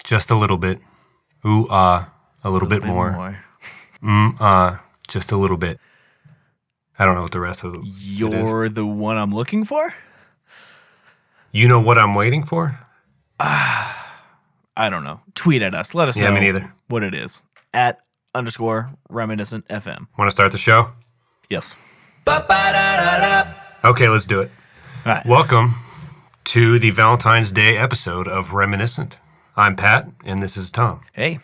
just a little bit. Ooh, a little bit more. Just a little bit. I don't know what the rest of it is. You're the one I'm looking for? You know what I'm waiting for? I don't know. Tweet at us. Let us know Yeah, me neither. what it is. @_reminiscent FM. Want to start the show? Yes. Okay, let's do it. All right. Welcome to the Valentine's Day episode of Reminiscent. I'm Pat, and this is Tom. Hey.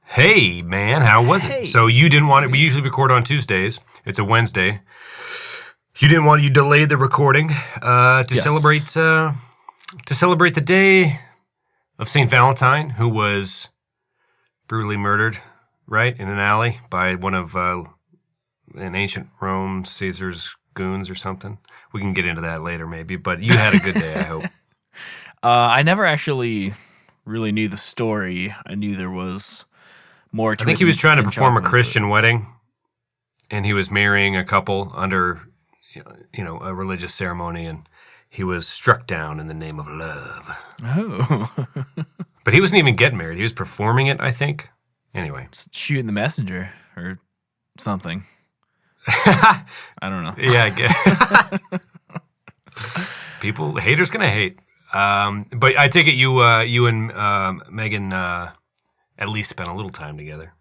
Hey, man, how was it? So you didn't want it. We usually record on Tuesdays. It's a Wednesday. You delayed the recording to celebrate the day of St. Valentine, who was brutally murdered, right, in an alley by one of an ancient Rome Caesar's goons or something. We can get into that later, maybe. But you had a good day, I hope. I never actually really knew the story. I knew there was more to it. I think he was trying to perform a chocolate, Christian wedding, and he was marrying a couple under, a religious ceremony, and he was struck down in the name of love. Oh. But he wasn't even getting married. He was performing it, I think. Anyway. Shooting the messenger or something. I don't know. Yeah, I guess. Haters gonna hate. But I take it you and Megan at least spent a little time together.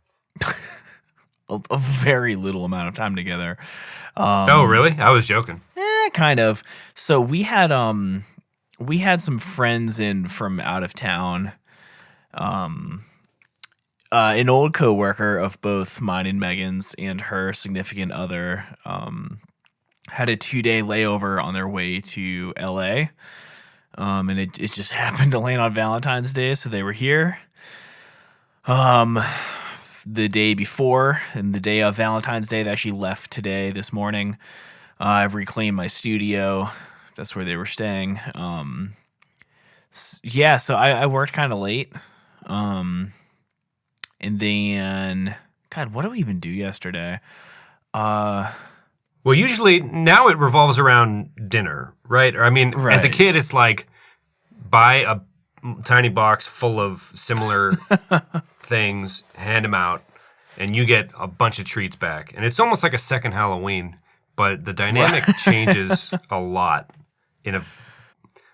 A very little amount of time together. Oh, really? I was joking. Kind of. So we had some friends in from out of town. An old coworker of both mine and Megan's and her significant other had a 2-day layover on their way to LA. And it just happened to land on Valentine's Day, so they were here. The day before and the day of Valentine's Day, they actually left today, this morning. I've reclaimed my studio. That's where they were staying. So I worked kind of late. And then, God, what did we even do yesterday? Well, usually now it revolves around dinner, right? Or Right. As a kid, it's like buy a tiny box full of similar things, hand them out, and you get a bunch of treats back. And it's almost like a second Halloween, but the dynamic changes a lot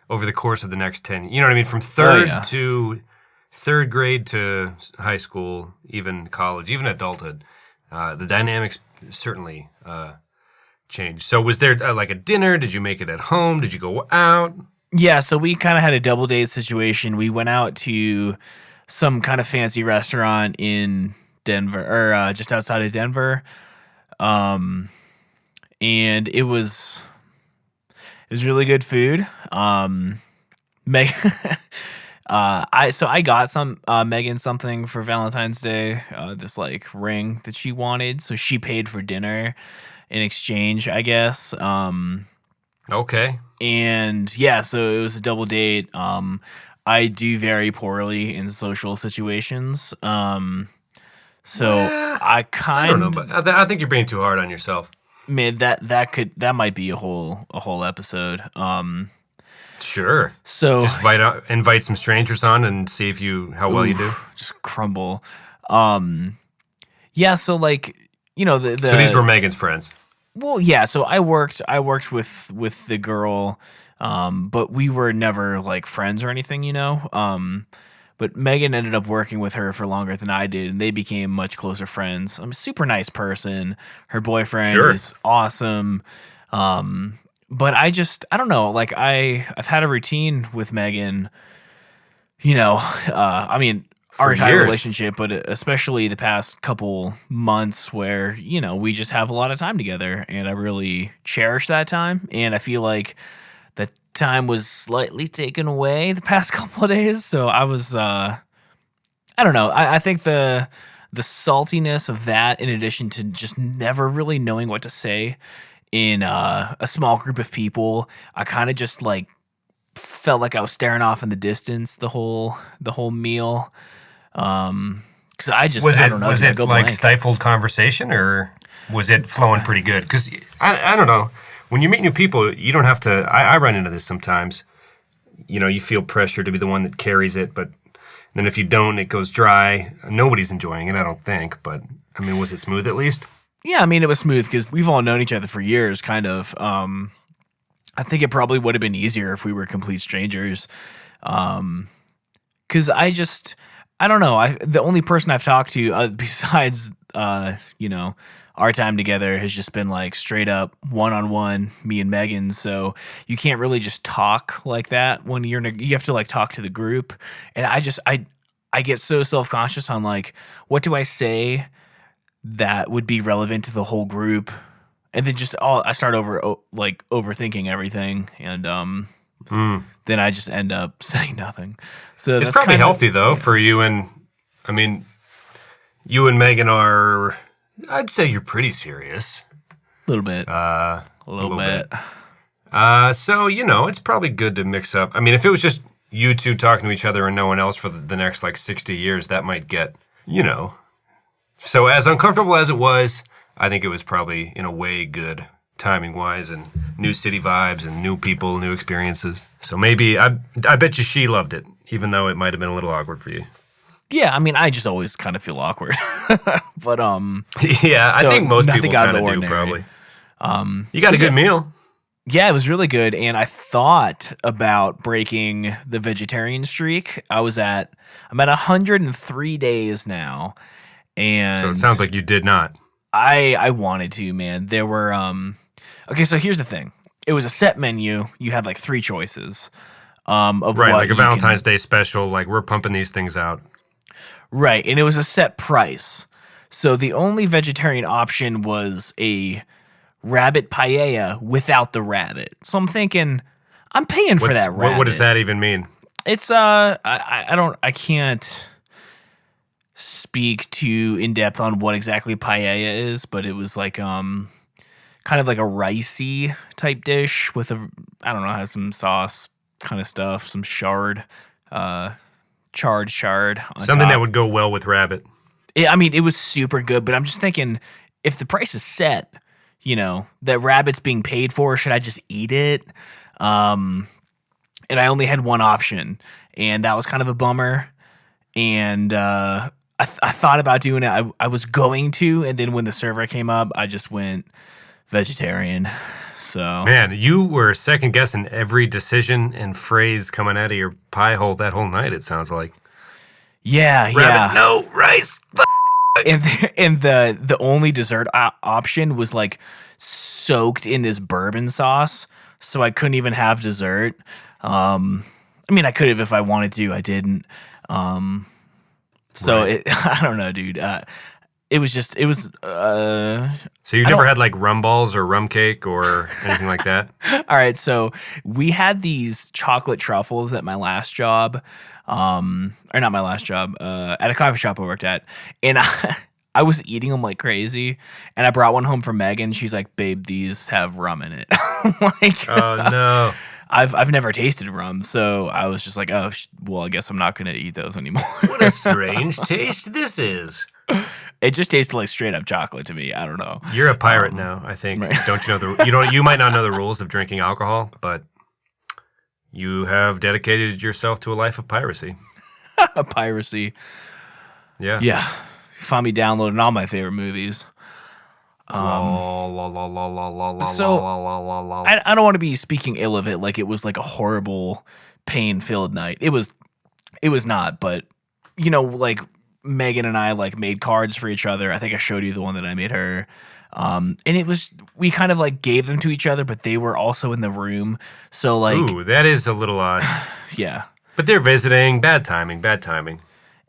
over the course of the next 10. You know what I mean? From third grade to high school, even college, even adulthood, the dynamics certainly change. So was there like a dinner? Did you make it at home? Did you go out? Yeah, so we kind of had a double date situation. We went out to some kind of fancy restaurant in Denver, or just outside of Denver, and it was really good food. I got Megan something for Valentine's Day, this like ring that she wanted, so she paid for dinner in exchange, I guess. Okay. And yeah, so it was a double date. I do very poorly in social situations. I don't know, but I think you're being too hard on yourself. Man, that might be a whole episode. Sure. So just invite some strangers on and see how well you do. Just crumble. Yeah. So like, so these were Megan's friends. Well, yeah. So I worked with the girl, but we were never like friends or anything, But Megan ended up working with her for longer than I did, and they became much closer friends. I'm a super nice person. Her boyfriend is awesome. But I don't know, like I've had a routine with Megan, our entire relationship, but especially the past couple months where, we just have a lot of time together, and I really cherish that time. And I feel like that time was slightly taken away the past couple of days. So I was, I don't know. I think the saltiness of that, in addition to just never really knowing what to say in a small group of people, I kind of just like felt like I was staring off in the distance the whole meal. Because I don't know. Was it like stifled conversation, or was it flowing pretty good? Because I don't know. When you meet new people, you don't have to. I run into this sometimes. you feel pressure to be the one that carries it, but then if you don't, it goes dry. Nobody's enjoying it, I don't think, but I mean, was it smooth at least? Yeah, I mean, it was smooth because we've all known each other for years, kind of. I think it probably would have been easier if we were complete strangers. Because I don't know. The only person I've talked to besides, our time together has just been like straight up one-on-one, me and Megan. So you can't really just talk like that when you have to like talk to the group. And I get so self-conscious on like, what do I say that would be relevant to the whole group? And then I start overthinking everything, and then I just end up saying nothing. So it's probably healthy though for you, and I mean, you and Megan are. I'd say you're pretty serious. A little bit. A little bit. So it's probably good to mix up. I mean, if it was just you two talking to each other and no one else for the next like 60 years, that might get So as uncomfortable as it was, I think it was probably, in a way, good timing-wise and new city vibes and new people, new experiences. So maybe, I bet you she loved it, even though it might have been a little awkward for you. Yeah, I mean, I just always kind of feel awkward. But, yeah, I think most people kind of do, probably. You got a good meal. Yeah, it was really good, and I thought about breaking the vegetarian streak. I'm at 103 days now, and... So it sounds like you did not. I wanted to, man. There were okay, so here's the thing. It was a set menu. You had like 3 choices. Of right, what like a Valentine's Day special, like we're pumping these things out. Right, and it was a set price. So the only vegetarian option was a rabbit paella without the rabbit. So I'm thinking I'm paying for that rabbit. What does that even mean? It's I can't speak too in depth on what exactly paella is, but it was like kind of like a ricey type dish with has some sauce kind of stuff, some charred on something top. That would go well with rabbit. It was super good, but I'm just thinking, if the price is set, that rabbit's being paid for, should I just eat it? And I only had one option, and that was kind of a bummer. And I thought about doing it. I was going to, and then when the server came up, I just went vegetarian. So man, you were second guessing every decision and phrase coming out of your pie hole that whole night. It sounds like. Yeah, rabbit, yeah. No rice. And the only dessert option was like soaked in this bourbon sauce, so I couldn't even have dessert. I mean, I could have if I wanted to. I didn't. So right. I don't know, dude. It was. So you never had like rum balls or rum cake or anything like that? All right, so we had these chocolate truffles at my last job, or not my last job, at a coffee shop I worked at, and I was eating them like crazy, and I brought one home for Megan. She's like, "Babe, these have rum in it." Like, oh no. I've never tasted rum, so I was just like, oh, well, I guess I'm not going to eat those anymore. What a strange taste this is. It just tasted like straight up chocolate to me. I don't know. You're a pirate now, I think. Right. Don't you know you might not know the rules of drinking alcohol, but you have dedicated yourself to a life of piracy. Piracy. Yeah. Yeah. Find me downloading all my favorite movies. So I don't want to be speaking ill of it like it was like a horrible pain-filled night. It was not, but like Megan and I like made cards for each other. I think I showed you the one that I made her. And we kind of like gave them to each other, but they were also in the room. So like, ooh, that is a little odd. Yeah. But they're visiting. Bad timing.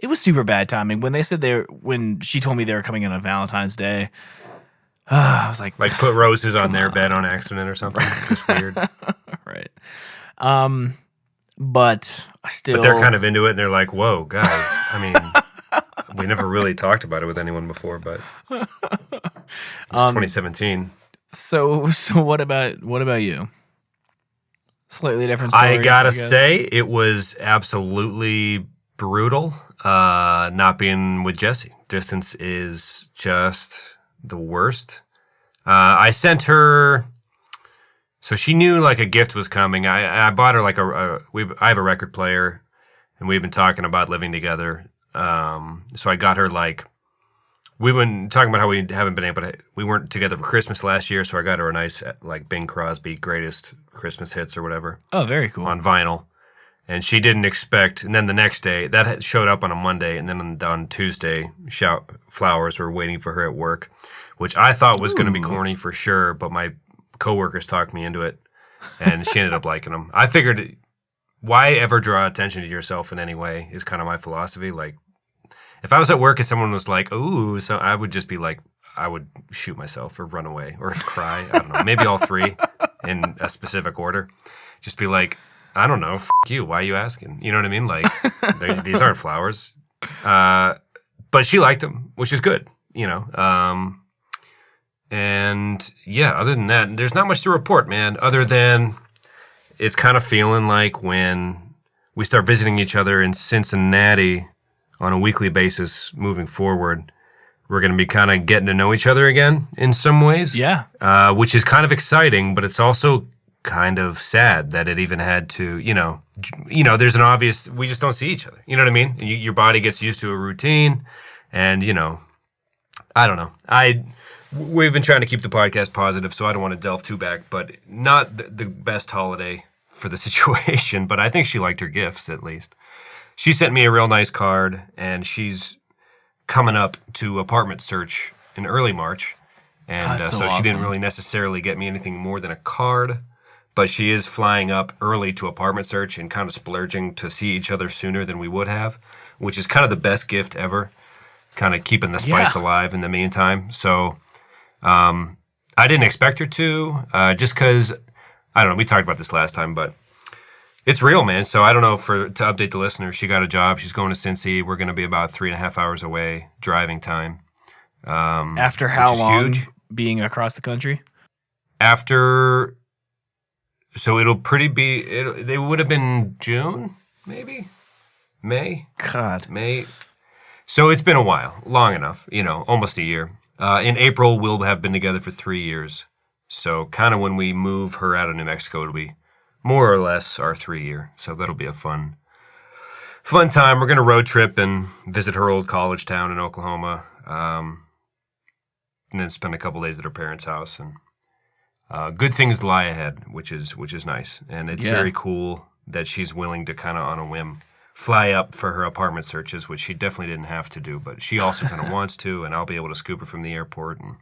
It was super bad timing. When she told me they were coming in on Valentine's Day, I was like put roses on their bed on accident or something. Just weird. Right. But they're kind of into it and they're like, whoa, guys. I mean, we never really talked about it with anyone before, but it's 2017. So what about you? Slightly different story. I gotta say, it was absolutely brutal not being with Jessie. Distance is just the worst. I sent her So she knew like a gift was coming. I bought her like I have a record player, and we've been talking about living together. So I got her like, we've been talking about how we haven't been able to, we weren't together for Christmas last year. So I got her a nice like Bing Crosby greatest Christmas hits or whatever. Oh, very cool. On vinyl. And she didn't expect, and then the next day, that showed up on a Monday, and then on Tuesday, flowers were waiting for her at work, which I thought was going to be corny for sure, but my coworkers talked me into it, and she ended up liking them. I figured, why ever draw attention to yourself in any way is kind of my philosophy. Like, if I was at work and someone was like, ooh, so I would just be like, I would shoot myself or run away or cry. I don't know, maybe all three in a specific order. Just be like, I don't know, f*** you, why are you asking? You know what I mean? Like, these aren't flowers. But she liked them, which is good, you know. And yeah, other than that, there's not much to report, man, other than it's kind of feeling like when we start visiting each other in Cincinnati on a weekly basis moving forward, we're going to be kind of getting to know each other again in some ways. Yeah. Which is kind of exciting, but it's also kind of sad that it even had to, you know, there's an obvious, we just don't see each other. You know what I mean? Your body gets used to a routine, and, you know, I don't know. We've been trying to keep the podcast positive, so I don't want to delve too back, but not the best holiday for the situation, but I think she liked her gifts at least. She sent me a real nice card, and she's coming up to apartment search in early March, and so awesome. She didn't really necessarily get me anything more than a card. But she is flying up early to apartment search and kind of splurging to see each other sooner than we would have, which is kind of the best gift ever, kind of keeping the spice alive in the meantime. So I didn't expect her to, just because, I don't know, we talked about this last time, but it's real, man. So I don't know, to update the listeners, she got a job. She's going to Cincy. We're going to be about 3.5 hours away driving time. After how long being across the country? After... So they would have been June, maybe? May? God. May. So it's been a while, long enough, you know, almost a year. In April, we'll have been together for 3 years. So kind of when we move her out of New Mexico, it'll be more or less our 3 year. So that'll be a fun time. We're going to road trip and visit her old college town in Oklahoma, and then spend a couple days at her parents' house, and good things lie ahead, which is nice. And it's very cool that she's willing to kind of on a whim fly up for her apartment searches, which she definitely didn't have to do, but she also kind of wants to, and I'll be able to scoop her from the airport and,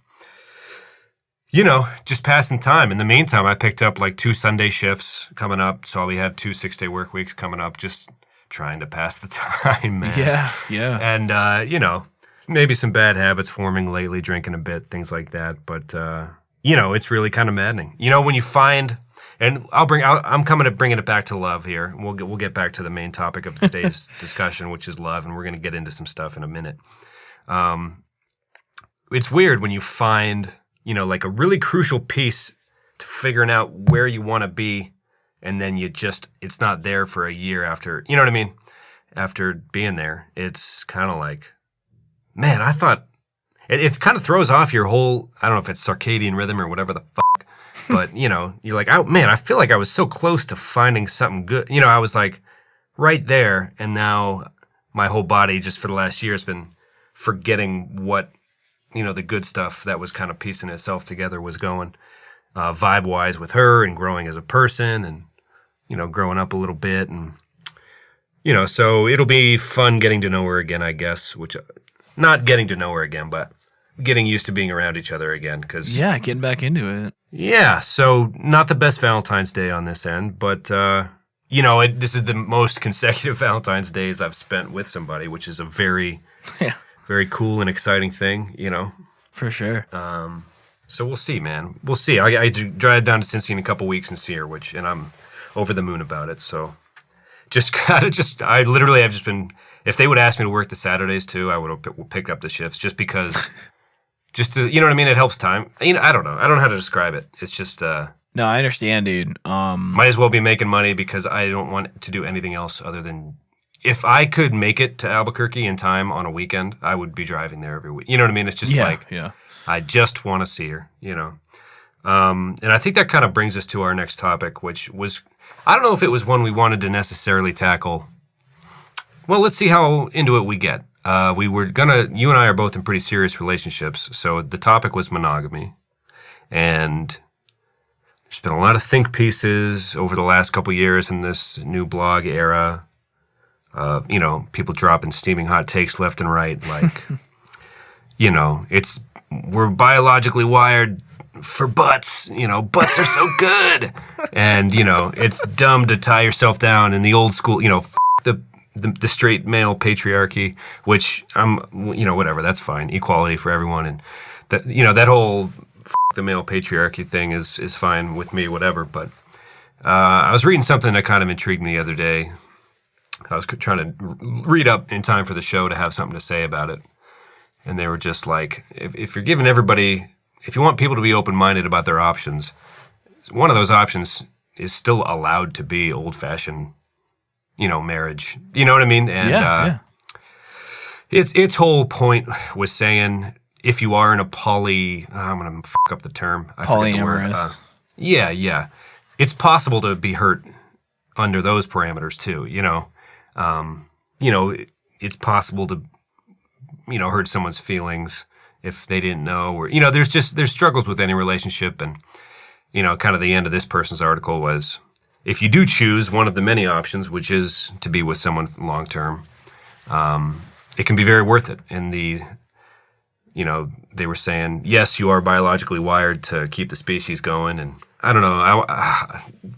you know, just passing time. In the meantime, I picked up like 2 Sunday shifts coming up, so we have 2 6-day work weeks coming up, just trying to pass the time, man. Yeah. And, you know, maybe some bad habits forming lately, drinking a bit, things like that, but, you know, it's really kind of maddening. You know, when you find, and I'm coming to bringing it back to love here. We'll get back to the main topic of today's discussion, which is love, and we're going to get into some stuff in a minute. It's weird when you find, you know, like a really crucial piece to figuring out where you want to be, and then it's not there for a year after, you know what I mean? After being there, it's kind of like, man, I thought, it kind of throws off your whole, I don't know if it's circadian rhythm or whatever the fuck, but, you know, you're like, oh, man, I feel like I was so close to finding something good. You know, I was like right there, and now my whole body just for the last year has been forgetting what, you know, the good stuff that was kind of piecing itself together was going vibe-wise with her and growing as a person and, you know, growing up a little bit. And, you know, so it'll be fun getting to know her again, I guess, which, not getting to know her again, but getting used to being around each other again. Yeah, getting back into it. Yeah, so not the best Valentine's Day on this end, but, you know, this is the most consecutive Valentine's Days I've spent with somebody, which is a very, very cool and exciting thing, you know. For sure. So we'll see, man. We'll see. I drive down to Cincy in a couple weeks and see her, and I'm over the moon about it, so I literally have just been, if they would ask me to work the Saturdays too, I would have picked up the shifts just because, just to, you know what I mean? It helps time. You know, I don't know. I don't know how to describe it. It's just, no, I understand, dude. Might as well be making money because I don't want to do anything else other than, if I could make it to Albuquerque in time on a weekend, I would be driving there every week. You know what I mean? It's just I just want to see her, you know. And I think that kind of brings us to our next topic, which was, I don't know if it was one we wanted to necessarily tackle. Well, let's see how into it we get. You and I are both in pretty serious relationships, so the topic was monogamy. And there's been a lot of think pieces over the last couple years in this new blog era. People dropping steaming hot takes left and right, like, we're biologically wired for butts. Butts are so good. And, it's dumb to tie yourself down in the old school, the straight male patriarchy, which whatever, that's fine. Equality for everyone. And that whole the male patriarchy thing is fine with me, whatever. But I was reading something that kind of intrigued me the other day. I was trying to read up in time for the show to have something to say about it. And they were just like, if you're giving everybody, if you want people to be open-minded about their options, one of those options is still allowed to be old-fashioned, marriage. You know what I mean? And its whole point was saying, if you are in a I'm going to fuck up the term. I forget the word. Yeah. It's possible to be hurt under those parameters too, it's possible to, hurt someone's feelings if they didn't know, or, there's struggles with any relationship. And, kind of the end of this person's article was, if you do choose one of the many options, which is to be with someone long-term, it can be very worth it. And they were saying, yes, you are biologically wired to keep the species going. And I don't know,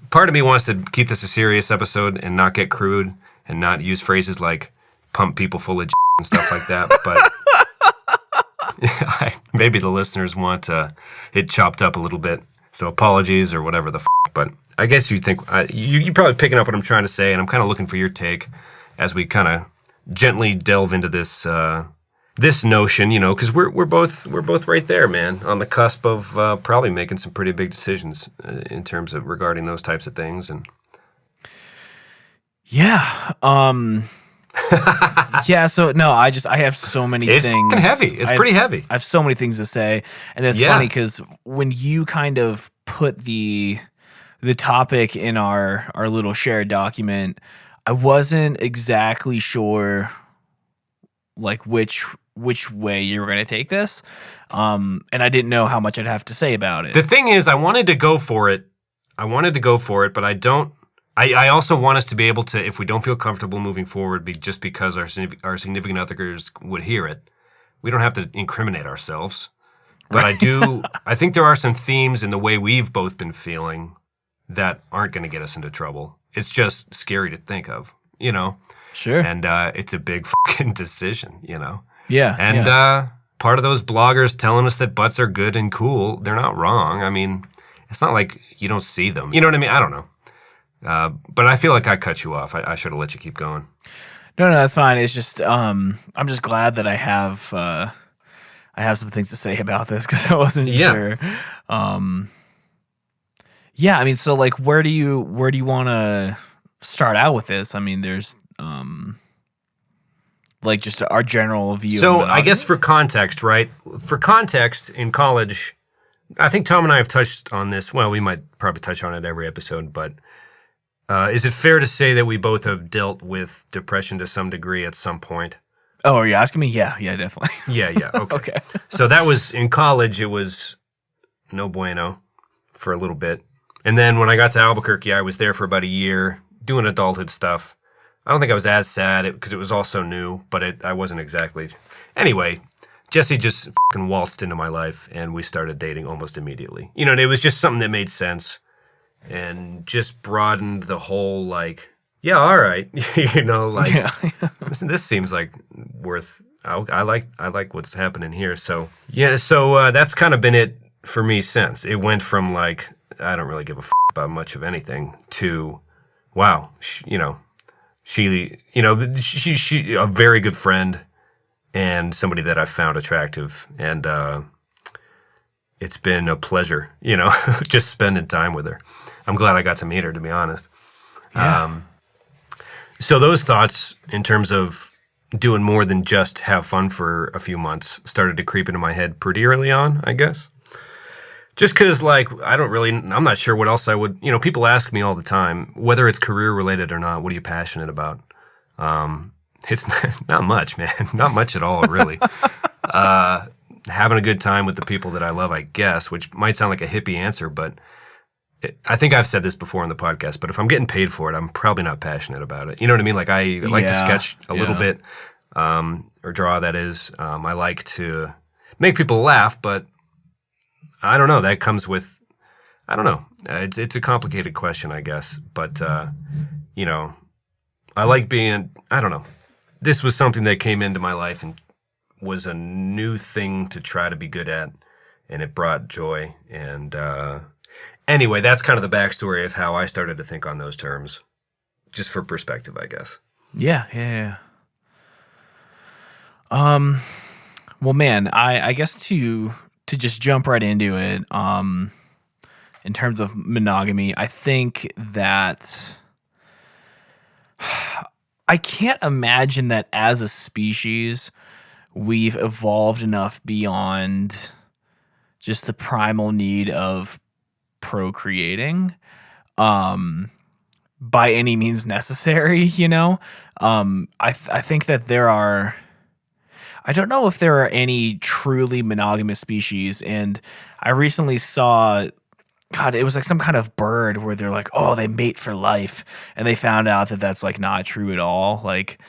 part of me wants to keep this a serious episode and not get crude and not use phrases like pump people full of and stuff like that. But maybe the listeners want it chopped up a little bit. So apologies or whatever the but I guess you think, you're probably picking up what I'm trying to say, and I'm kind of looking for your take as we kind of gently delve into this this notion, because we're both right there, man, on the cusp of probably making some pretty big decisions in terms of regarding those types of things. And yeah, So no, I have so many things. It's heavy. It's pretty heavy. I have so many things to say, and it's funny because when you kind of put the topic in our little shared document, I wasn't exactly sure like which way you were going to take this, and I didn't know how much I'd have to say about it. The thing is, I wanted to go for it, but I don't. I also want us to be able to, if we don't feel comfortable moving forward, just because our significant others would hear it, we don't have to incriminate ourselves. But right. I think there are some themes in the way we've both been feeling that aren't going to get us into trouble. It's just scary to think of, Sure. And it's a big fucking decision, Yeah. And part of those bloggers telling us that butts are good and cool, they're not wrong. I mean, it's not like you don't see them. You know what I mean? I don't know. But I feel like I cut you off. I should have let you keep going. No, that's fine. It's just I'm just glad that I have some things to say about this because I wasn't sure. I mean, so like, where do you want to start out with this? I mean, there's like just our general view. So I guess for context, right? For context, in college, I think Tom and I have touched on this. Well, we might probably touch on it every episode, but is it fair to say that we both have dealt with depression to some degree at some point? Oh, are you asking me? Yeah, definitely. Yeah. Okay. Okay. So that was in college. It was no bueno for a little bit. And then when I got to Albuquerque, I was there for about a year doing adulthood stuff. I don't think I was as sad because it was all so new, but I wasn't exactly. Anyway, Jesse just fucking waltzed into my life and we started dating almost immediately. And it was just something that made sense and just broadened the whole like, yeah, all right. This seems like worth, I like what's happening here. So, that's kind of been it for me since. It went from like, I don't really give a about much of anything to, wow, she a very good friend and somebody that I found attractive. And it's been a pleasure, just spending time with her. I'm glad I got to meet her, to be honest. Yeah. So those thoughts in terms of doing more than just have fun for a few months started to creep into my head pretty early on, I guess. Just because, like, I'm not sure what else I would, people ask me all the time, whether it's career related or not, what are you passionate about? It's not much, man. Not much at all, really. Having a good time with the people that I love, I guess, which might sound like a hippie answer, but I think I've said this before on the podcast, but if I'm getting paid for it, I'm probably not passionate about it. You know what I mean? Like, I like to sketch a little bit, or draw, that is. I like to make people laugh, but I don't know. That comes with, I don't know. It's a complicated question, I guess. But, I like being, I don't know. This was something that came into my life and was a new thing to try to be good at, and it brought joy. And anyway, that's kind of the backstory of how I started to think on those terms, just for perspective, I guess. Yeah. Well, man, I guess to just jump right into it, in terms of monogamy, I think that I can't imagine that as a species we've evolved enough beyond just the primal need of procreating by any means necessary, I think that there are, I don't know if there are any truly monogamous species, and I recently saw, God, it was like some kind of bird where they're like, oh, they mate for life, and they found out that that's like not true at all. Like,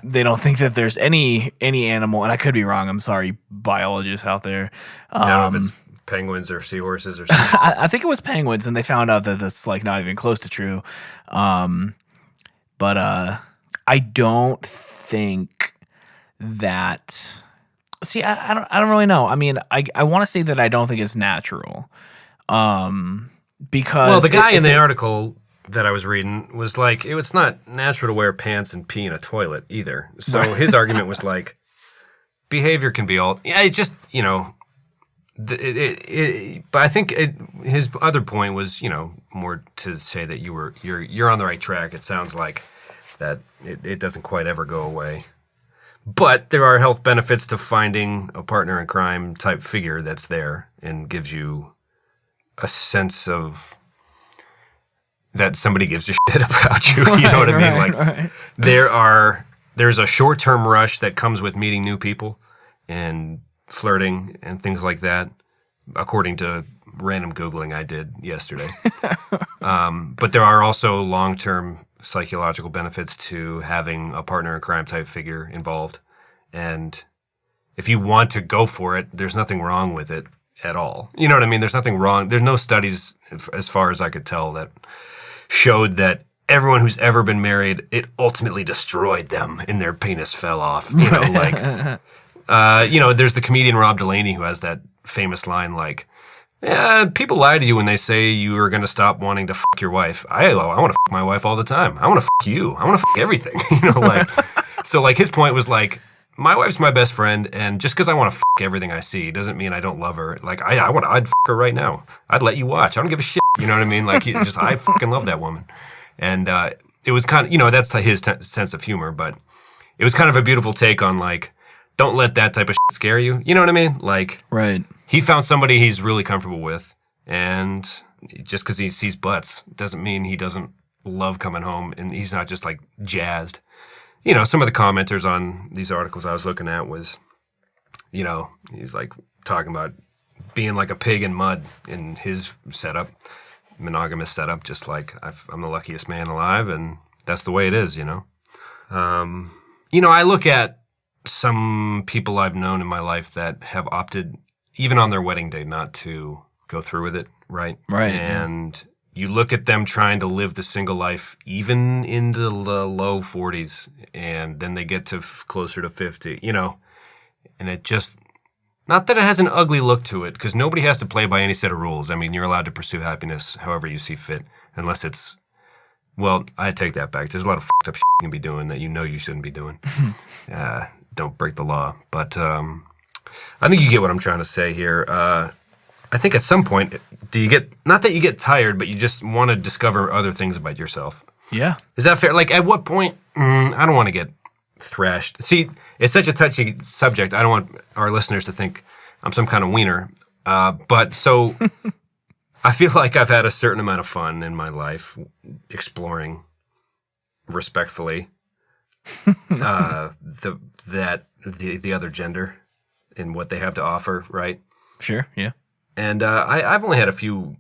they don't think that there's any animal, and I could be wrong. I'm sorry, biologists out there. I don't know if it's penguins or seahorses or something. I think it was penguins, and they found out that that's like not even close to true. But I don't think that. See, I don't really know. I mean, I want to say that I don't think it's natural. Because the guy in the article that I was reading was like, it's not natural to wear pants and pee in a toilet either. So his argument was like, behavior can be all, it just, but I think his other point was, more to say that you're on the right track. It sounds like that it doesn't quite ever go away. But there are health benefits to finding a partner in crime type figure that's there and gives you a sense of that somebody gives a shit about you. You know what I mean? Like, there's a short-term rush that comes with meeting new people and flirting and things like that, according to random Googling I did yesterday. But there are also long-term psychological benefits to having a partner in crime type figure involved. And if you want to go for it, there's nothing wrong with it at all. You know what I mean? There's nothing wrong. There's no studies, as far as I could tell, that showed that everyone who's ever been married, it ultimately destroyed them and their penis fell off. There's the comedian Rob Delaney who has that famous line like, yeah, people lie to you when they say you are going to stop wanting to fuck your wife. I want to fuck my wife all the time. I want to fuck you. I want to fuck everything. So like his point was like, my wife's my best friend, and just because I want to fuck everything I see doesn't mean I don't love her. Like, I'd fuck her right now. I'd let you watch. I don't give a shit. You know what I mean? Like, I fucking love that woman. And it was kind of, that's his sense of humor, but it was kind of a beautiful take on, like, don't let that type of shit scare you. You know what I mean? Like, right. He found somebody he's really comfortable with, and just because he sees butts doesn't mean he doesn't love coming home, and he's not just, like, jazzed. Some of the commenters on these articles I was looking at was, he's like talking about being like a pig in mud in his setup, monogamous setup, just like I'm the luckiest man alive, and that's the way it is, I look at some people I've known in my life that have opted, even on their wedding day, not to go through with it, right? Right. And you look at them trying to live the single life, even into the low 40s, and then they get to closer to 50, and it just, not that it has an ugly look to it, because nobody has to play by any set of rules. I mean, you're allowed to pursue happiness however you see fit, unless it's, well, I take that back. There's a lot of fucked up shit you can be doing that you shouldn't be doing. Don't break the law. But I think you get what I'm trying to say here. I think at some point, do you get, not that you get tired, but you just want to discover other things about yourself. Yeah. Is that fair? Like, at what point, I don't want to get thrashed. See, it's such a touchy subject. I don't want our listeners to think I'm some kind of wiener. But so I feel like I've had a certain amount of fun in my life exploring respectfully the other gender and what they have to offer, right? Sure, yeah. And I've only had a few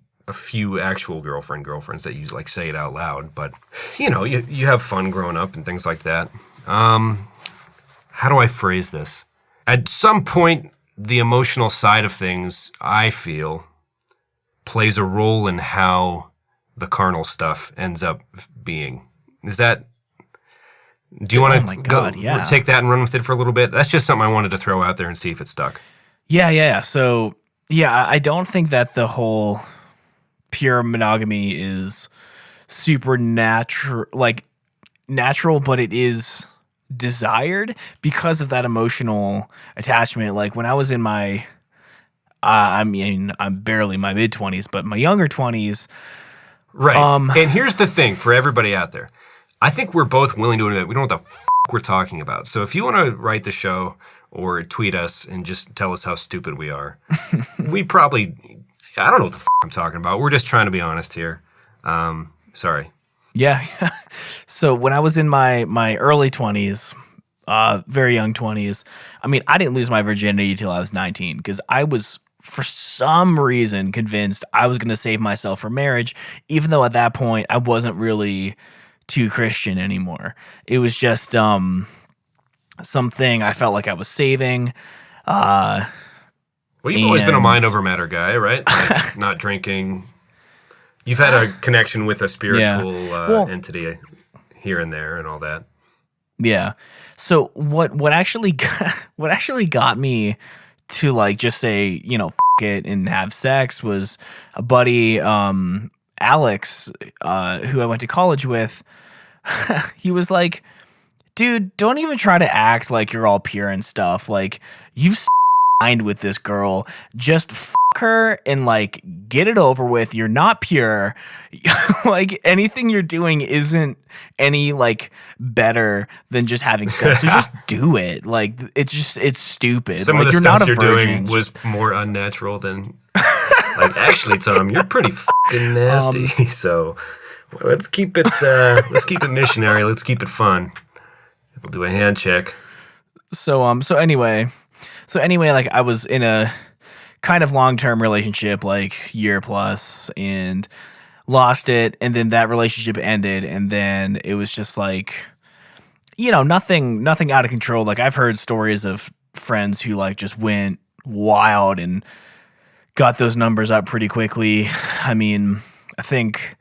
actual girlfriends that you like say it out loud, but you have fun growing up and things like that. How do I phrase this? At some point, the emotional side of things, I feel, plays a role in how the carnal stuff ends up being. Is that? Do you want to take that and run with it for a little bit? That's just something I wanted to throw out there and see if it stuck. Yeah. So, yeah, I don't think that the whole pure monogamy is super natural, but it is desired because of that emotional attachment. Like when I was in my, I'm barely in my mid-20s, but my younger 20s. Right. And here's the thing for everybody out there. I think we're both willing to admit we don't know what the we're talking about. So if you want to write the show or tweet us and just tell us how stupid we are, we probably, I don't know what the I'm talking about. We're just trying to be honest here. Sorry. Yeah. So when I was in my early 20s, very young 20s, I mean, I didn't lose my virginity until I was 19 because I was, for some reason, convinced I was going to save myself for marriage, even though at that point I wasn't really too Christian anymore. It was just something I felt like I was saving. Well, you've always been a mind over matter guy, right? Like not drinking. You've had a connection with a spiritual entity here and there and all that. Yeah. So what actually got me to like just say, f it and have sex was a buddy, Alex, who I went to college with. He was like, dude, don't even try to act like you're all pure and stuff. Like, you've signed with this girl. Just her and like get it over with. You're not pure. Like anything you're doing isn't any like better than just having sex. So just do it. Like it's stupid. Some like, of the you're stuff not a you're virgin. doing was more unnatural than like actually, Tom, you're pretty fucking nasty. So let's keep it missionary. Let's keep it fun. We'll do a hand check. So anyway, like I was in a kind of long-term relationship, like year plus, and lost it, and then that relationship ended, and then it was just like, nothing out of control. Like I've heard stories of friends who like just went wild and got those numbers up pretty quickly. I mean, I think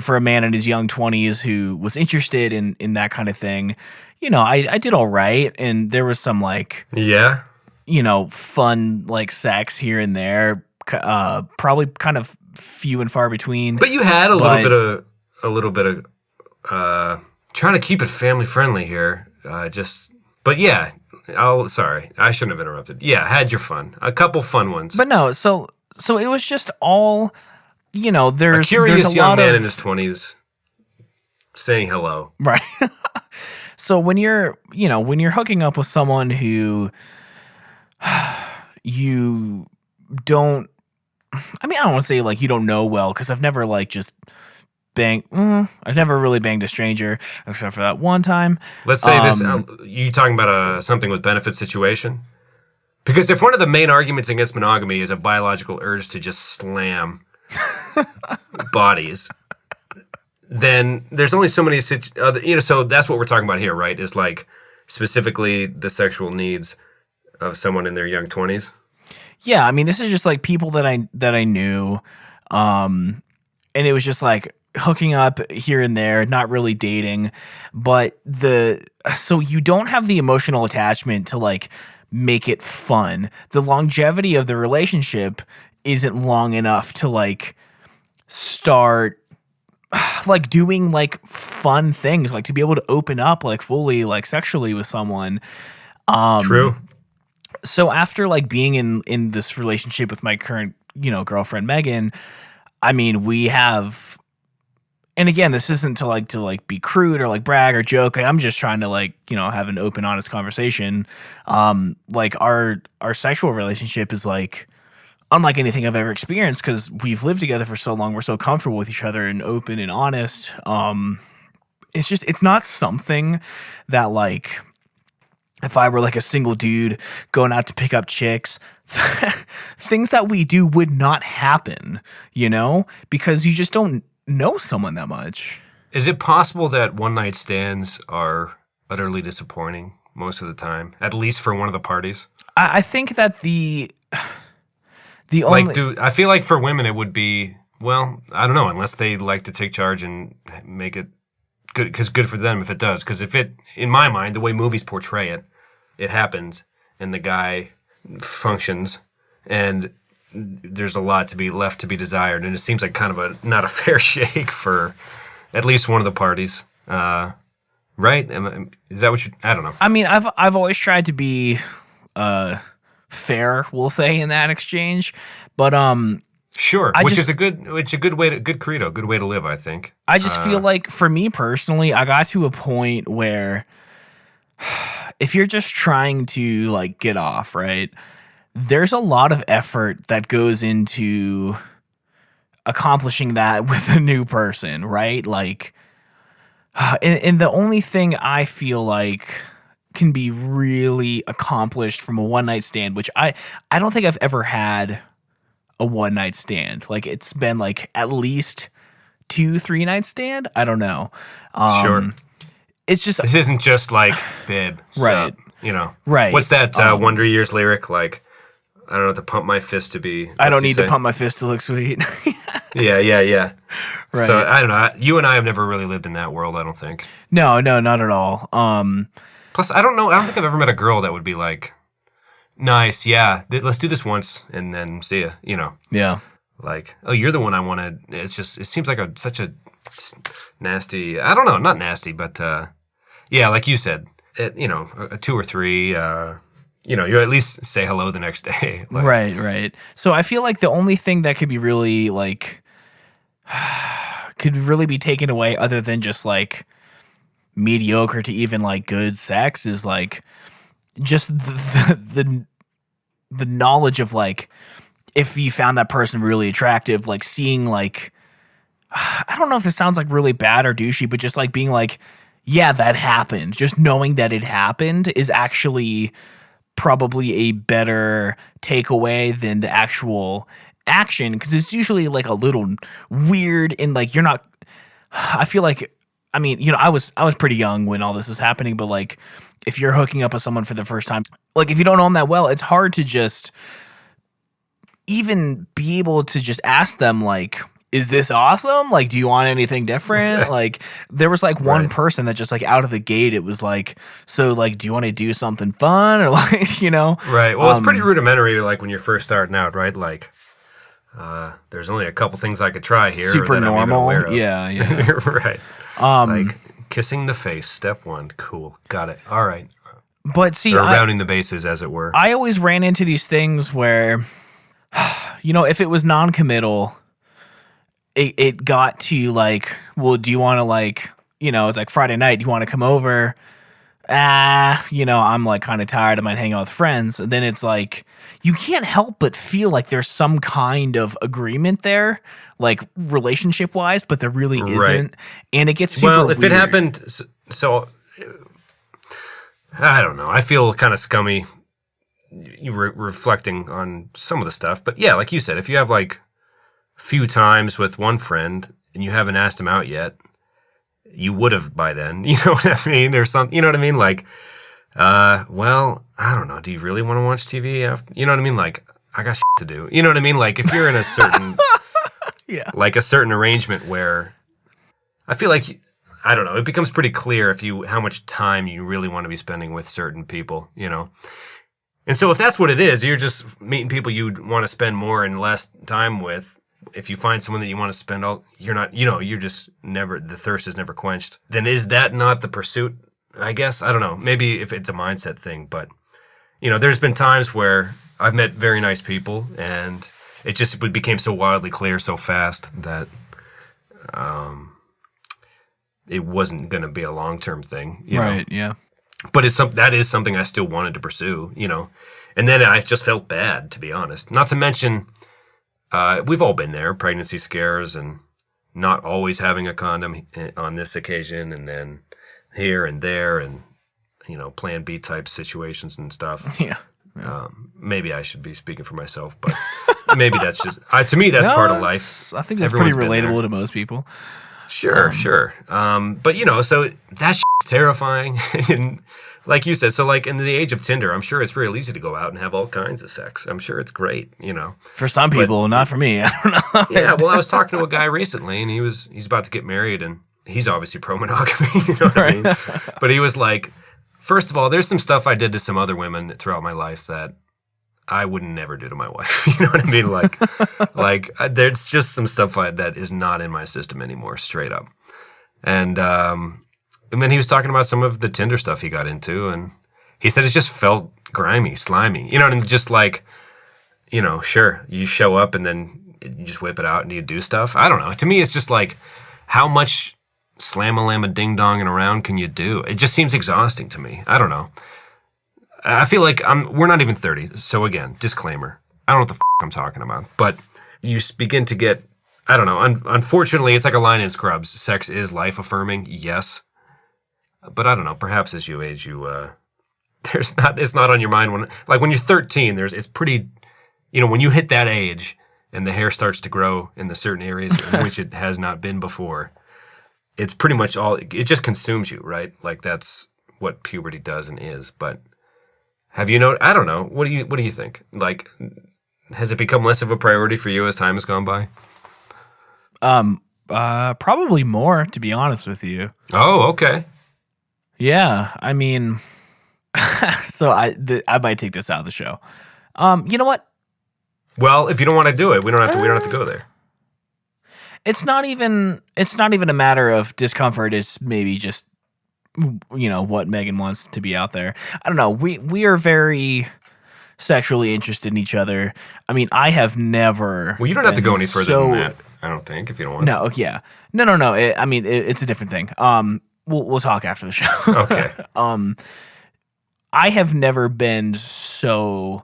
for a man in his young 20s who was interested in that kind of thing, I did all right, and there was some like fun like sex here and there, probably kind of few and far between. But you had a little bit of trying to keep it family friendly here. But yeah, sorry, I shouldn't have interrupted. Yeah, had your fun, a couple fun ones. But no, so it was just all, there's a curious there's a young lot man of, in his 20s saying hello. Right. So when you're hooking up with someone who you don't, I mean, I don't want to say like you don't know well, because I've never like just I've never really banged a stranger except for that one time. Let's say this, you talking about something with benefit situation? Because if one of the main arguments against monogamy is a biological urge to just slam bodies, then there's only so many, so that's what we're talking about here, right? Is like specifically the sexual needs of someone in their young 20s. Yeah, I mean, this is just like people that I knew, and it was just like hooking up here and there, not really dating, but so you don't have the emotional attachment to like make it fun. The longevity of the relationship isn't long enough to like start like doing like fun things, like to be able to open up like fully like sexually with someone. True. So after like being in this relationship with my current, girlfriend Megan, I mean, we have, and again, this isn't to like be crude or like brag or joke. Like, I'm just trying to like, have an open, honest conversation. Like our sexual relationship is like unlike anything I've ever experienced, because we've lived together for so long, we're so comfortable with each other and open and honest. It's not something that, like, if I were like a single dude going out to pick up chicks, things that we do would not happen, because you just don't know someone that much. Is it possible that one night stands are utterly disappointing most of the time, at least for one of the parties? I think that the only... I feel like for women it would be, well, I don't know, unless they like to take charge and make it good, because good for them if it does. Because if it, in my mind, the way movies portray it, it happens and the guy functions and there's a lot to be left to be desired, and it seems like kind of not a fair shake for at least one of the parties, right? Is that what you? I don't know. I mean, I've always tried to be fair, we'll say, in that exchange, but sure, which is a good way good credo, good way to live, I think. I just feel like for me personally, I got to a point where if you're just trying to like get off, right? There's a lot of effort that goes into accomplishing that with a new person, right? Like, and the only thing I feel like can be really accomplished from a one night stand, which I don't think I've ever had a one night stand. Like, it's been like at least 2-3 night stand. I don't know. Sure. It's just, this isn't just like, babe, right? Right. What's that Wonder Years lyric like? I don't know what to pump my fist to be. I don't need to pump my fist to look sweet. Yeah. Right. So I don't know. You and I have never really lived in that world, I don't think. No, not at all. Plus, I don't know. I don't think I've ever met a girl that would be like, nice, yeah, let's do this once and then see ya, Yeah. Like, oh, you're the one I wanted. It's just, it seems like such a nasty, I don't know, not nasty, but yeah, like you said, a 2 or 3, you at least say hello the next day. Like, right. So I feel like the only thing that could be really like could really be taken away, other than just like mediocre to even like good sex, is like just the knowledge of like, if you found that person really attractive, like seeing like, I don't know if this sounds like really bad or douchey, but just like being like, yeah, that happened. Just knowing that it happened is actually probably a better takeaway than the actual action, because it's usually like a little weird and like you're not. I feel like, I mean, I was pretty young when all this was happening, but like if you're hooking up with someone for the first time, like if you don't know them that well, it's hard to just even be able to just ask them like, is this awesome? Like, do you want anything different? Like, there was like one person that just like out of the gate, it was like, so like, do you want to do something fun, or like, Right. Well, it's pretty rudimentary, like when you're first starting out, right? Like, there's only a couple things I could try here. Super that normal. I'm even aware of. Yeah. Right. Like kissing the face, step 1. Cool. Got it. All right. But see, or rounding the bases, as it were. I always ran into these things where, if it was non-committal, it got to like, well, do you want to like, it's like Friday night, do you want to come over? I'm like kind of tired, I might hang out with friends. And then it's like, you can't help but feel like there's some kind of agreement there, like relationship wise, but there really isn't. And it gets super if weird. it happened, so I don't know. I feel kind of scummy reflecting on some of the stuff. But yeah, like you said, if you have like few times with one friend and you haven't asked him out yet, you would have by then, you know what I mean? Or something, you know what I mean? Like, well, I don't know. Do you really want to watch TV after? You know what I mean? Like, I got shit to do. You know what I mean? Like, if you're in a certain, like a certain arrangement where I feel like, I don't know, it becomes pretty clear how much time you really want to be spending with certain people, And so if that's what it is, you're just meeting people you want to spend more and less time with. If you find someone that you want to spend you're not, you're just never, the thirst is never quenched. Then is that not the pursuit? I guess, I don't know. Maybe if it's a mindset thing, but there's been times where I've met very nice people and it became so wildly clear so fast that, it wasn't going to be a long-term thing. Right. Yeah. But that is something I still wanted to pursue, And then I just felt bad, to be honest. Not to mention, we've all been there, pregnancy scares and not always having a condom on this occasion, and then here and there, and Plan B type situations and stuff. Yeah. Maybe I should be speaking for myself, but maybe that's just to me. That's part of life. I think that's Everyone's pretty relatable to most people. Sure. But so that shit's terrifying, and like you said, so like in the age of Tinder, I'm sure it's real easy to go out and have all kinds of sex. I'm sure it's great, For some people, not for me. I don't know. Yeah, well, I was talking to a guy recently, and he's about to get married, and he's obviously pro monogamy. You know what I mean? But he was like, first of all, there's some stuff I did to some other women throughout my life that I would never do to my wife. You know what I mean? Like there's just some stuff that is not in my system anymore, straight up. And then he was talking about some of the Tinder stuff he got into, and he said it just felt grimy, slimy. And just like, sure, you show up and then you just whip it out and you do stuff. I don't know. To me, it's just like, how much slam-a-lam-a ding-donging around can you do? It just seems exhausting to me. I don't know. I feel like we're not even 30. So again, disclaimer. I don't know what the I'm talking about. But you begin to get, I don't know. Unfortunately, it's like a line in Scrubs. Sex is life-affirming, yes. But I don't know. Perhaps as you age, it's not on your mind when you're 13. It's pretty, when you hit that age and the hair starts to grow in the certain areas in which it has not been before, it's pretty much it just consumes you, right? Like that's what puberty does and is. But have you noticed? I don't know. What do you think? Like, has it become less of a priority for you as time has gone by? Probably more, to be honest with you. Oh, okay. Yeah, I mean, so I might take this out of the show. You know what? Well, if you don't want to do it, we don't have to go there. It's not even a matter of discomfort. It's maybe just what Megan wants to be out there. I don't know. We are very sexually interested in each other. I mean, I have never. Well, you don't have to go any further than that. I don't think, if you don't want. No, to. Yeah, no. It's a different thing. We'll talk after the show. Okay. I have never been so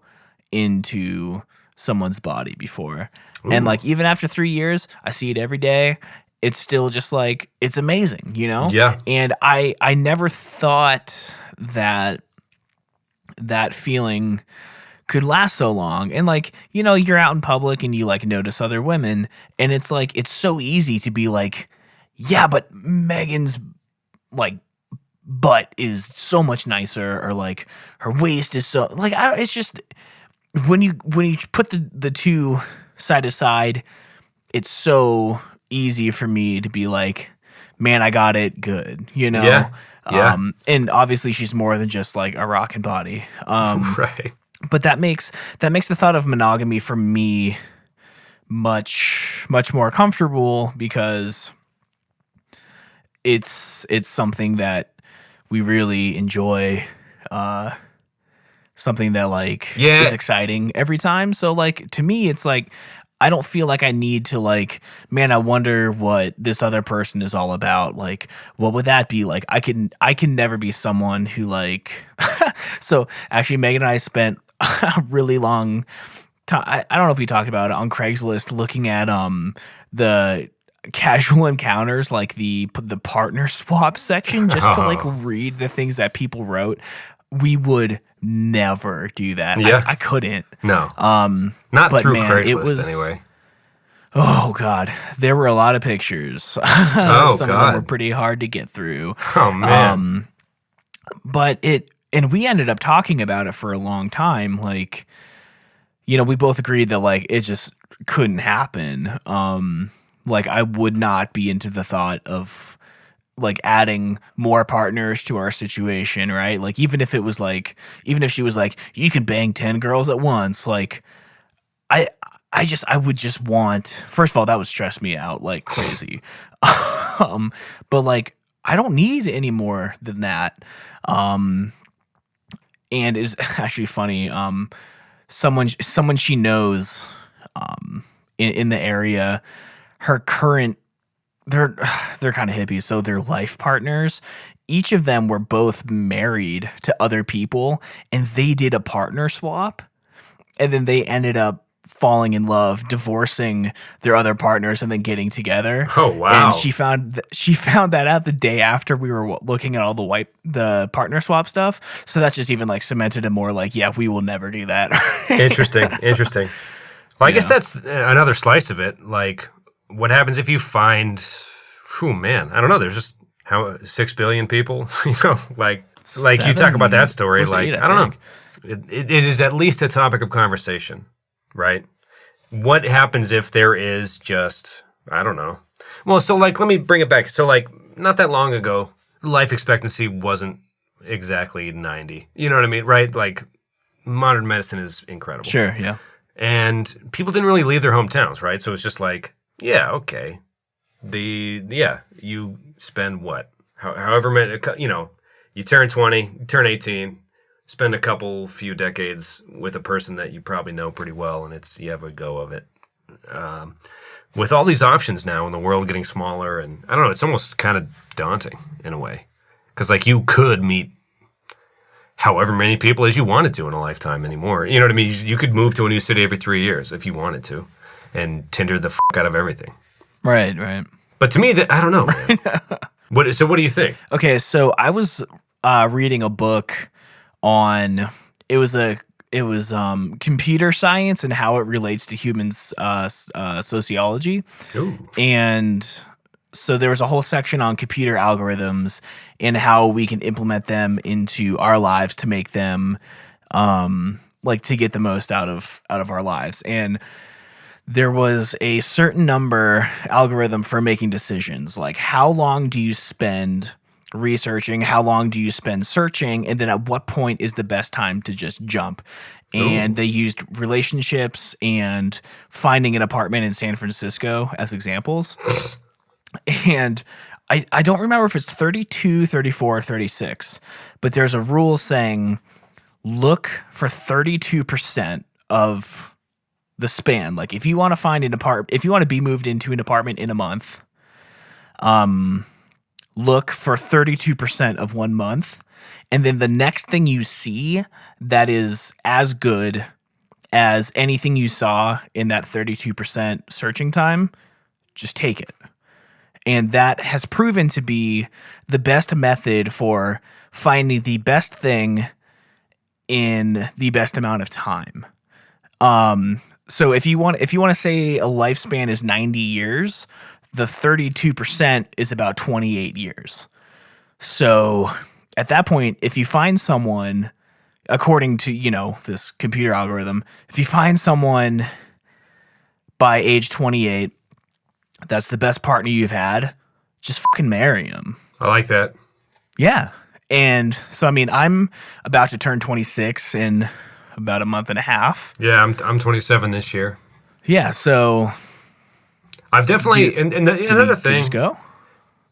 into someone's body before. Ooh. And like even after 3 years, I see it every day. It's still just like it's amazing, Yeah. And I never thought that feeling could last so long. And like, you're out in public and you like notice other women, and it's like it's so easy to be like, yeah, but Megan's like butt is so much nicer, or like her waist is so like it's just when you put the two side to side, it's so easy for me to be like, man, I got it good, Yeah. And obviously she's more than just like a rockin' body. Right. But that makes the thought of monogamy for me much more comfortable, because it's something that we really enjoy, something that like is exciting every time. So like to me, it's like I don't feel like I need to like, man, I wonder what this other person is all about. Like, what would that be like? I can never be someone who like. So actually, Megan and I spent a really long time. I don't know if we talked about it on Craigslist, looking at the casual encounters, like the partner swap section, just to like read the things that people wrote. We would never do that. Yeah. I couldn't. No. Not through Craigslist anyway. Oh God, there were a lot of pictures. Some of them were pretty hard to get through. Oh man. But we ended up talking about it for a long time. Like, we both agreed that like it just couldn't happen. Like I would not be into the thought of like adding more partners to our situation, right? Like even if she was like, you can bang 10 girls at once, like I would just want, first of all, that would stress me out like crazy. But like I don't need any more than that. And it's actually funny. Someone she knows in the area, her current, they're kind of hippies, so they're life partners each of them were both married to other people, and they did a partner swap, and then they ended up falling in love, divorcing their other partners, and then getting together. Oh wow! And she found that out the day after we were looking at all the partner swap stuff. So that just even like cemented it more like, yeah, we will never do that. Interesting. Well, I guess that's another slice of it. Like, what happens if you find? Oh man, I don't know. There's just 6 billion people. Like you talk about that story. Like I don't know. It is at least a topic of conversation, right? What happens if there is just, I don't know. Well, so like, let me bring it back. So like, not that long ago, life expectancy wasn't exactly 90. You know what I mean, right? Like, modern medicine is incredible. Sure, yeah. And people didn't really leave their hometowns, right? So it's just like, yeah, okay. You spend what? However many, you turn 20, you turn 18, spend a few decades with a person that you probably know pretty well, and you have a go of it. With all these options now and the world getting smaller, and I don't know, it's almost kind of daunting in a way. Because like you could meet however many people as you wanted to in a lifetime anymore. You know what I mean? You could move to a new city every 3 years if you wanted to, and Tinder the out of everything. Right. But to me, I don't know, man. So what do you think? Okay, so I was reading a book on computer science and how it relates to humans sociology. Ooh. And so there was a whole section on computer algorithms and how we can implement them into our lives to make them to get the most out of our lives. And there was a certain number algorithm for making decisions, like how long do you spend researching, how long do you spend searching, and then at what point is the best time to just jump. And they used relationships and finding an apartment in San Francisco as examples. And I don't remember if it's 32, 34, or 36, but there's a rule saying look for 32% of the span. Like if you want to find an apartment, if you want to be moved into an apartment in a month, look for 32% of 1 month. And then the next thing you see that is as good as anything you saw in that 32% searching time, just take it. And that has proven to be the best method for finding the best thing in the best amount of time. So if you want to say a lifespan is 90 years, the 32% is about 28 years. So at that point, if you find someone, according to, this computer algorithm, if you find someone by age 28, that's the best partner you've had, just fucking marry him. I like that. Yeah. And so, I'm about to turn 26 in about a month and a half. Yeah, I'm 27 this year. Yeah, so I've definitely another thing. Just go?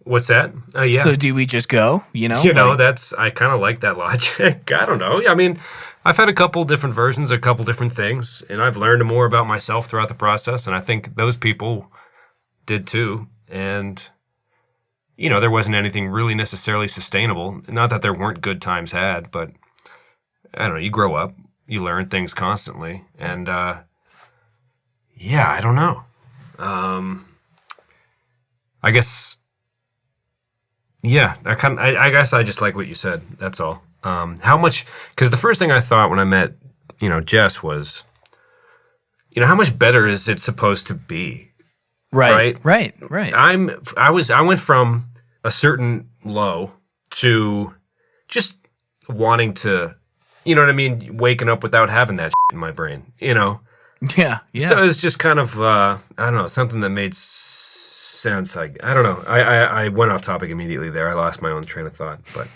What's that? Yeah. So do we just go? I kind of like that logic. I don't know. I've had a couple different versions, a couple different things, and I've learned more about myself throughout the process, and I think those people did too. And there wasn't anything really necessarily sustainable. Not that there weren't good times had, but I don't know. You grow up, you learn things constantly, and I don't know. I guess. Yeah, I guess I just like what you said. That's all. How much? Because the first thing I thought when I met, Jess was, how much better is it supposed to be? Right. I went from a certain low to just wanting to, waking up without having that shit in my brain, Yeah. So it's just kind of, I don't know, something that made sense. I don't know. I went off topic immediately there. I lost my own train of thought, but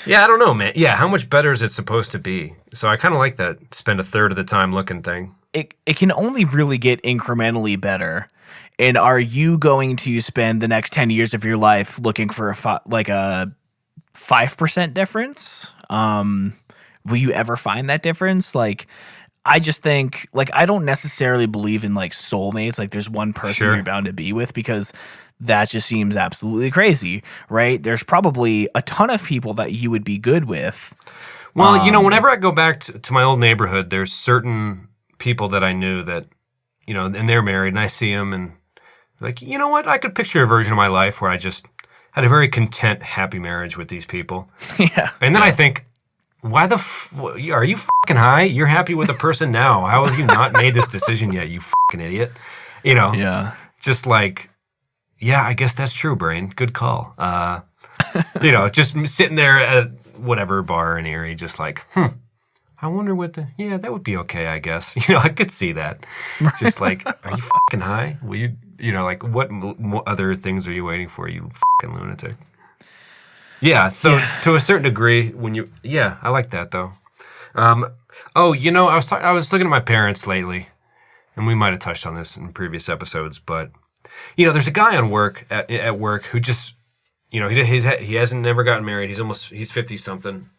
yeah, I don't know, man. Yeah, how much better is it supposed to be? So I kind of like that spend a third of the time looking thing. It can only really get incrementally better. And are you going to spend the next 10 years of your life looking for a 5% difference? Will you ever find that difference? I just think, I don't necessarily believe in, soulmates. There's one person Sure. you're bound to be with, because that just seems absolutely crazy, right? There's probably a ton of people that you would be good with. Well, whenever I go back to my old neighborhood, there's certain people that I knew that, and they're married, and I see them, and like, you know what? I could picture a version of my life where I just had a very content, happy marriage with these people. Yeah. And then I think, why are you fucking high? You're happy with a person now. How have you not made this decision yet, you fucking idiot? Yeah. Just like, yeah, I guess that's true, brain. Good call. Just sitting there at whatever bar in Erie, just like, I wonder that would be okay, I guess. I could see that. Just like, are you fucking high? Will you, like, what other things are you waiting for, you fucking lunatic? Yeah, so to a certain degree, I like that though. I was looking at my parents lately, and we might have touched on this in previous episodes, but there's a guy on work at work who just, he hasn't never gotten married. He's 50 something,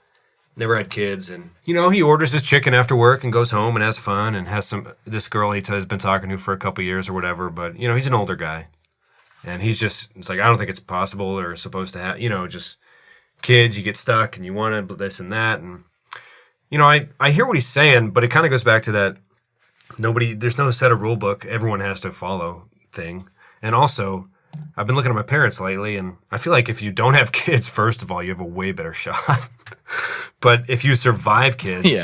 never had kids, and he orders his chicken after work and goes home and has fun and has this girl he has been talking to for a couple years or whatever. But he's an older guy, and it's like, I don't think it's possible or supposed to have, just. Kids, you get stuck and you want to this and that, and I hear what he's saying, but it kind of goes back to that there's no set of rule book everyone has to follow thing. And also, I've been looking at my parents lately, and I feel like if you don't have kids, first of all, you have a way better shot. But if you survive kids,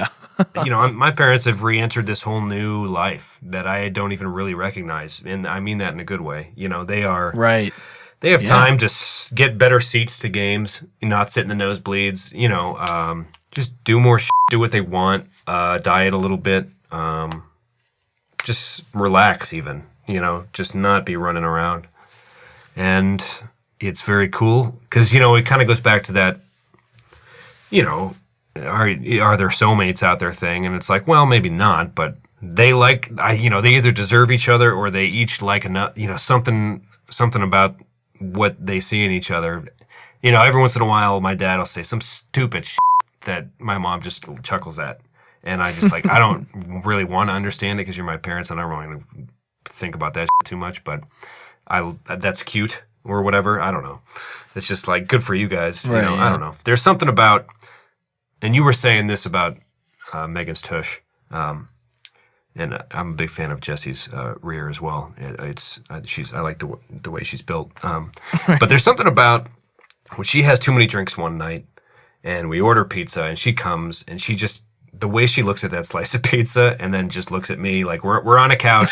my parents have re-entered this whole new life that I don't even really recognize, and I mean that in a good way. They are right. They have time to get better seats to games, not sit in the nosebleeds, just do more shit, do what they want, diet a little bit, just relax even, just not be running around. And it's very cool because, it kind of goes back to that, are there soulmates out there thing? And it's like, well, maybe not, but they they either deserve each other or they each like enough, something about what they see in each other. Every once in a while, my dad will say some stupid shit that my mom just chuckles at. And I just I don't really want to understand it because you're my parents and I don't really want to think about that shit too much, but that's cute or whatever. I don't know. It's just like, good for you guys. Right, I don't know. There's something about, and you were saying this about Megan's tush. And I'm a big fan of Jessie's rear as well. I like the way she's built. But there's something about when she has too many drinks one night, and we order pizza, and she comes, and she just, the way she looks at that slice of pizza, and then just looks at me like we're on a couch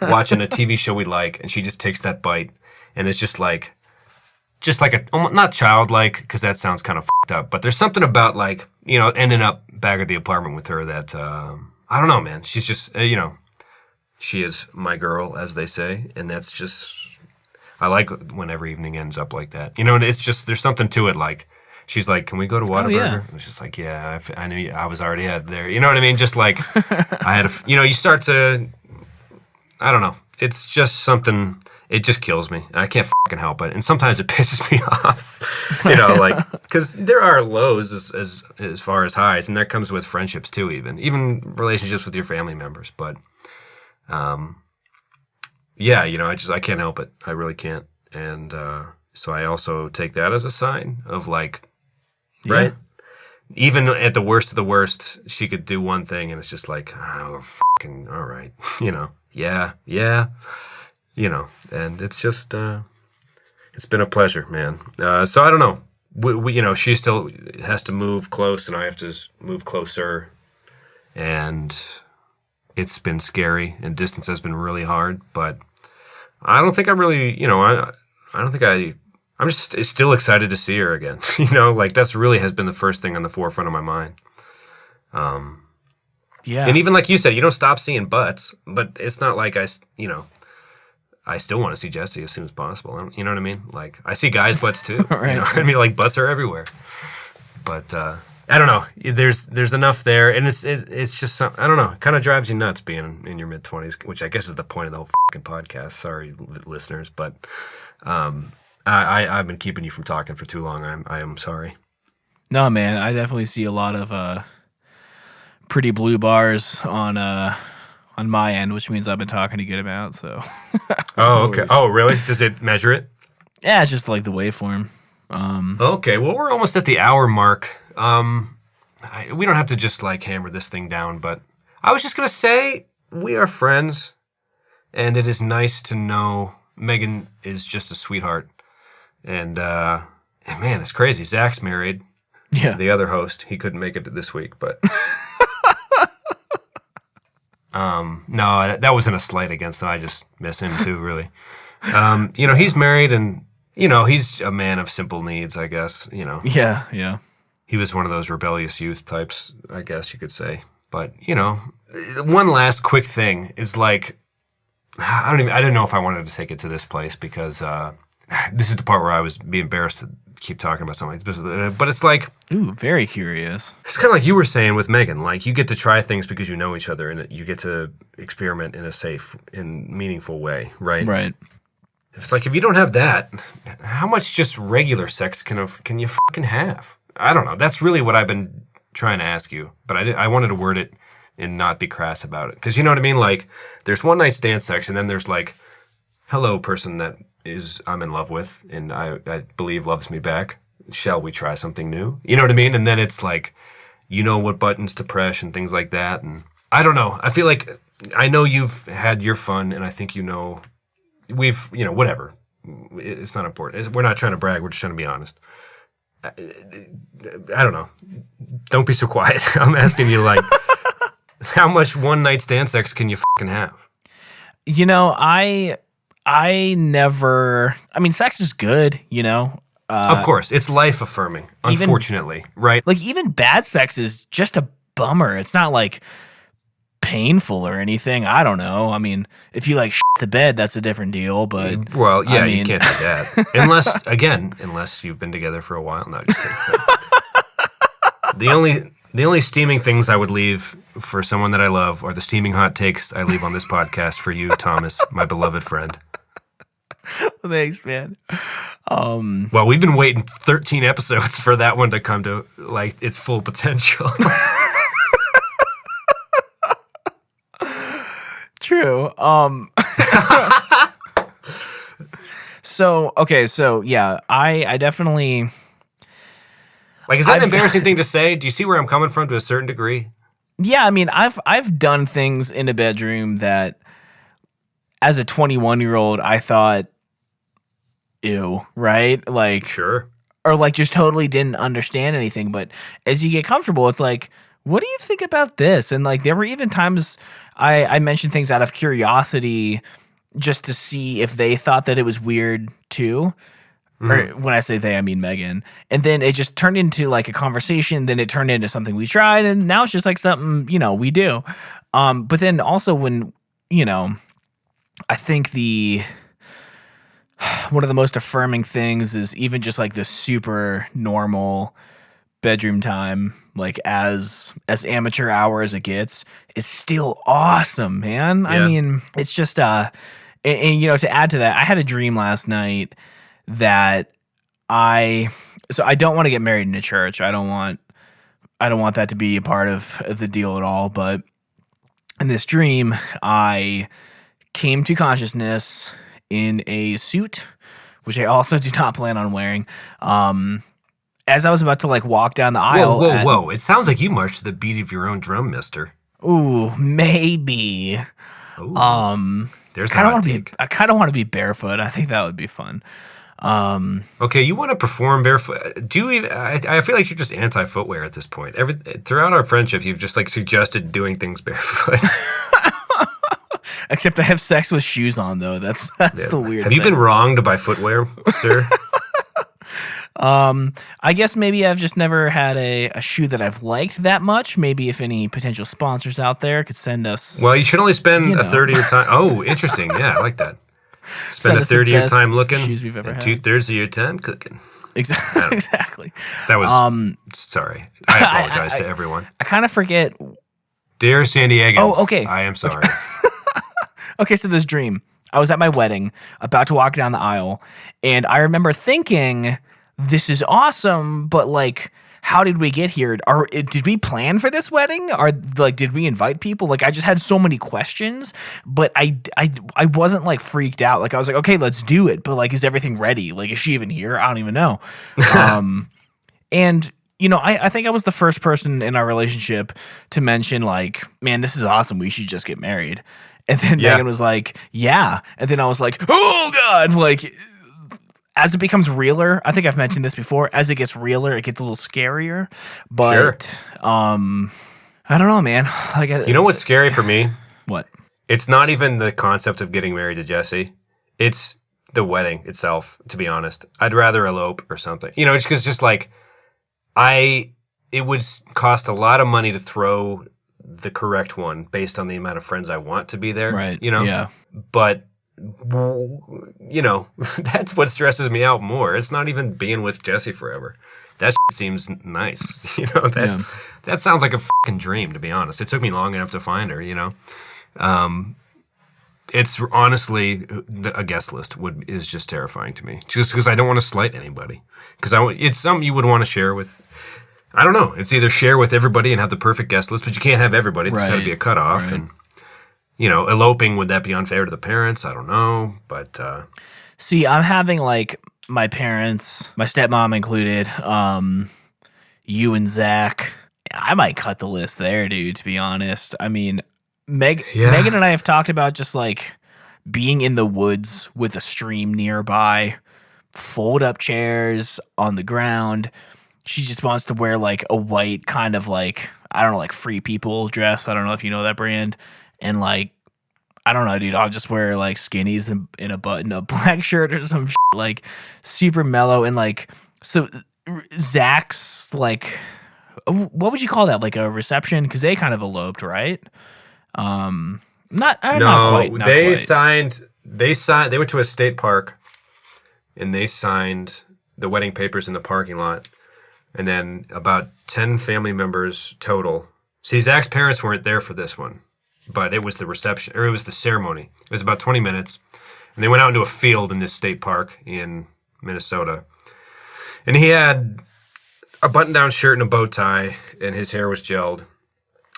watching a TV show we like, and she just takes that bite, and it's just like not childlike, because that sounds kind of fucked up, but there's something about ending up back at the apartment with her that. I don't know, man. She's just, she is my girl, as they say. And that's just, I like when every evening ends up like that. And it's just, there's something to it. Like, she's like, can we go to Whataburger? Yeah. It's just like, yeah, I knew I was already out there. You know what I mean? Just like, I had you start to, I don't know. It's just something, it just kills me. I can't fucking help it. And sometimes it pisses me off, because there are lows as far as highs, and that comes with friendships too, even relationships with your family members. But, I can't help it. I really can't. And so I also take that as a sign of right? Even at the worst of the worst, she could do one thing, and it's just like, oh, fucking, all right, yeah. And it's just, it's been a pleasure, man. So I don't know. We she still has to move close, and I have to move closer. And it's been scary, and distance has been really hard. But I don't think I really, I'm just still excited to see her again. That's really has been the first thing on the forefront of my mind. Yeah. And even like you said, you don't stop seeing butts, but it's not like I still want to see Jessie as soon as possible. You know what I mean? Like, I see guys' butts too. Right. Butts are everywhere. But I don't know. There's enough there, and it's just I don't know. It kind of drives you nuts being in your mid-20s, which I guess is the point of the whole fucking podcast. Sorry, listeners, but I've been keeping you from talking for too long. I am sorry. No, man. I definitely see a lot of pretty blue bars on my end, which means I've been talking a good amount. So. Oh, okay. Oh, really? Does it measure it? Yeah, it's just like the waveform. Okay, well, we're almost at the hour mark. We don't have to just like hammer this thing down, but I was just gonna say we are friends, and it is nice to know Megan is just a sweetheart. And man, it's crazy. Zach's married. Yeah. The other host, he couldn't make it this week, but no, that wasn't a slight against him. I just miss him too, really. He's married, and he's a man of simple needs, I guess. Yeah. He was one of those rebellious youth types, I guess you could say. But one last quick thing is like, I didn't know if I wanted to take it to this place because this is the part where I was being embarrassed to keep talking about something. But it's like, ooh, very curious. It's kind of like you were saying with Megan. Like, you get to try things because you know each other, and you get to experiment in a safe and meaningful way, right? Right. It's like, if you don't have that, how much just regular sex can you fucking have? I don't know. That's really what I've been trying to ask you, but I wanted to word it and not be crass about it. Because you know what I mean? Like, there's one night stand sex, and then there's like, hello, person that I'm in love with, and I believe loves me back. Shall we try something new? You know what I mean? And then it's like, what buttons to press and things like that. And I don't know. I feel like I know you've had your fun, and I think we've, whatever. It's not important. We're not trying to brag. We're just trying to be honest. I don't know. Don't be so quiet. I'm asking you, like, how much one night stand sex can you fucking have? I never. I mean, sex is good. Of course, it's life affirming. Unfortunately, right? Like, even bad sex is just a bummer. It's not like painful or anything. I don't know. I mean, if you like shit the bed, that's a different deal. But well, yeah, you can't do that unless you've been together for a while. No, just kidding. The only steaming things I would leave for someone that I love are the steaming hot takes I leave on this podcast for you, Thomas, my beloved friend. Thanks, man. Well, we've been waiting 13 episodes for that one to come to like its full potential. True. So yeah, I definitely. Like, is that an embarrassing thing to say? Do you see where I'm coming from to a certain degree? Yeah, I mean, I've done things in a bedroom that, as a 21-year-old, I thought, ew, right? Like, sure. Or like just totally didn't understand anything. But as you get comfortable, it's like, what do you think about this? And like, there were even times I mentioned things out of curiosity just to see if they thought that it was weird too. Mm-hmm. Or when I say they, I mean Megan. And then it just turned into like a conversation. Then it turned into something we tried. And now it's just like something, we do. But then also when, I think one of the most affirming things is even just like the super normal bedroom time, like as amateur hour as it gets, is still awesome, man. Yeah. I mean, it's just and to add to that, I had a dream last night that I don't want to get married in a church. I don't want that to be a part of the deal at all. But in this dream, I came to consciousness in a suit, which I also do not plan on wearing. As I was about to like walk down the aisle. Whoa! It sounds like you marched to the beat of your own drum, mister. Ooh, maybe. Ooh, there's I kind of want to be barefoot. I think that would be fun. Okay, you want to perform barefoot? Do you? I feel like you're just anti-footwear at this point. Throughout our friendship, you've just like suggested doing things barefoot. Except I have sex with shoes on, though. That's the weird thing. Have you been wronged by footwear, sir? I guess maybe I've just never had a shoe that I've liked that much. Maybe if any potential sponsors out there could send us. Well, you should only spend a third of your time. Oh, interesting. Yeah, I like that. Spend a third of your time looking, and 2/3 of your time cooking. Exactly. That was. Sorry, I apologize to everyone. I kind of forget. Dear San Diegans. Oh, okay. I am sorry. Okay, so this dream. I was at my wedding, about to walk down the aisle, and I remember thinking, this is awesome, but like, how did we get here? Did we plan for this wedding? Or like, did we invite people? Like, I just had so many questions, but I wasn't like freaked out. Like, I was like, okay, let's do it. But like, is everything ready? Like, is she even here? I don't even know. And I think I was the first person in our relationship to mention like, man, this is awesome. We should just get married. And then Megan was like, yeah. And then I was like, oh God, like, as it becomes realer, I think I've mentioned this before, as it gets realer, it gets a little scarier. But I don't know, man. Like, you know what's scary for me? What? It's not even the concept of getting married to Jesse. It's the wedding itself, to be honest. I'd rather elope or something. It's just like, it would cost a lot of money to throw the correct one based on the amount of friends I want to be there. Right. Yeah. But that's what stresses me out more. It's not even being with Jesse forever. That seems nice. That sounds like a fucking dream, to be honest. It took me long enough to find her, It's honestly, a guest list is just terrifying to me. Just because I don't want to slight anybody. Because it's something you would want to share with, I don't know. It's either share with everybody and have the perfect guest list, but you can't have everybody. There's got to be a cutoff. Right. And eloping, would that be unfair to the parents? I don't know, but see, I'm having like my parents, my stepmom included, you and Zach. I might cut the list there, dude, to be honest. I mean, Megan and I have talked about just like being in the woods with a stream nearby, fold up chairs on the ground. She just wants to wear like a white kind of like, I don't know, like Free People dress. I don't know if you know that brand. And like, I don't know, dude, I'll just wear like skinnies and in a button-up black shirt or some shit, like super mellow. And like, so Zach's like, what would you call that? Like a reception? Because they kind of eloped, right? Not quite. They signed. They went to a state park, and they signed the wedding papers in the parking lot. And then about 10 family members total. See, Zach's parents weren't there for this one, but it was the reception, or it was the ceremony. It was about 20 minutes, and they went out into a field in this state park in Minnesota. And he had a button-down shirt and a bow tie, and his hair was gelled.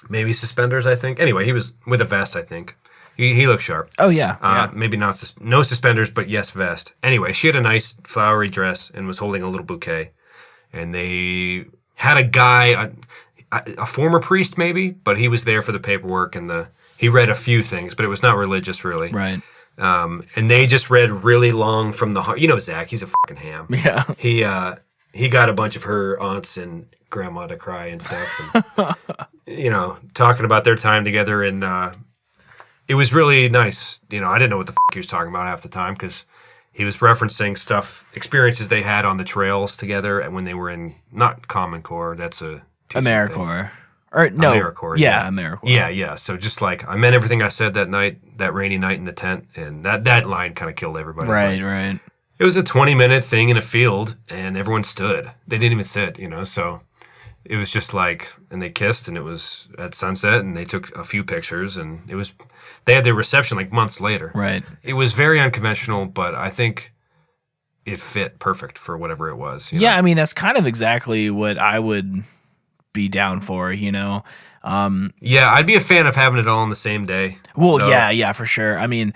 Maybe suspenders, I think. Anyway, he was with a vest, I think. He looked sharp. Oh, yeah. Maybe not no suspenders, but yes, vest. Anyway, she had a nice flowery dress and was holding a little bouquet. And they had a guy, a former priest maybe, but he was there for the paperwork and he read a few things, but it was not religious really. Right. And they just read really long from the heart. Zach, he's a fucking ham. Yeah. He got a bunch of her aunts and grandma to cry and stuff. And, talking about their time together. And it was really nice. I didn't know what the fuck he was talking about half the time because he was referencing experiences they had on the trails together and when they were in, not Common Core, that's a AmeriCorps. Or no. AmeriCorps. Yeah, AmeriCorps. Yeah. So just like, I meant everything I said that night, that rainy night in the tent, and that line kind of killed everybody. Right. It was a 20-minute thing in a field, and everyone stood. They didn't even sit, so it was just like, and they kissed, and it was at sunset, and they took a few pictures, and they had their reception like months later. Right. It was very unconventional, but I think it fit perfect for whatever it was. Yeah, I mean, that's kind of exactly what I would be down for, Yeah, I'd be a fan of having it all on the same day. Well, though. Yeah, for sure. I mean,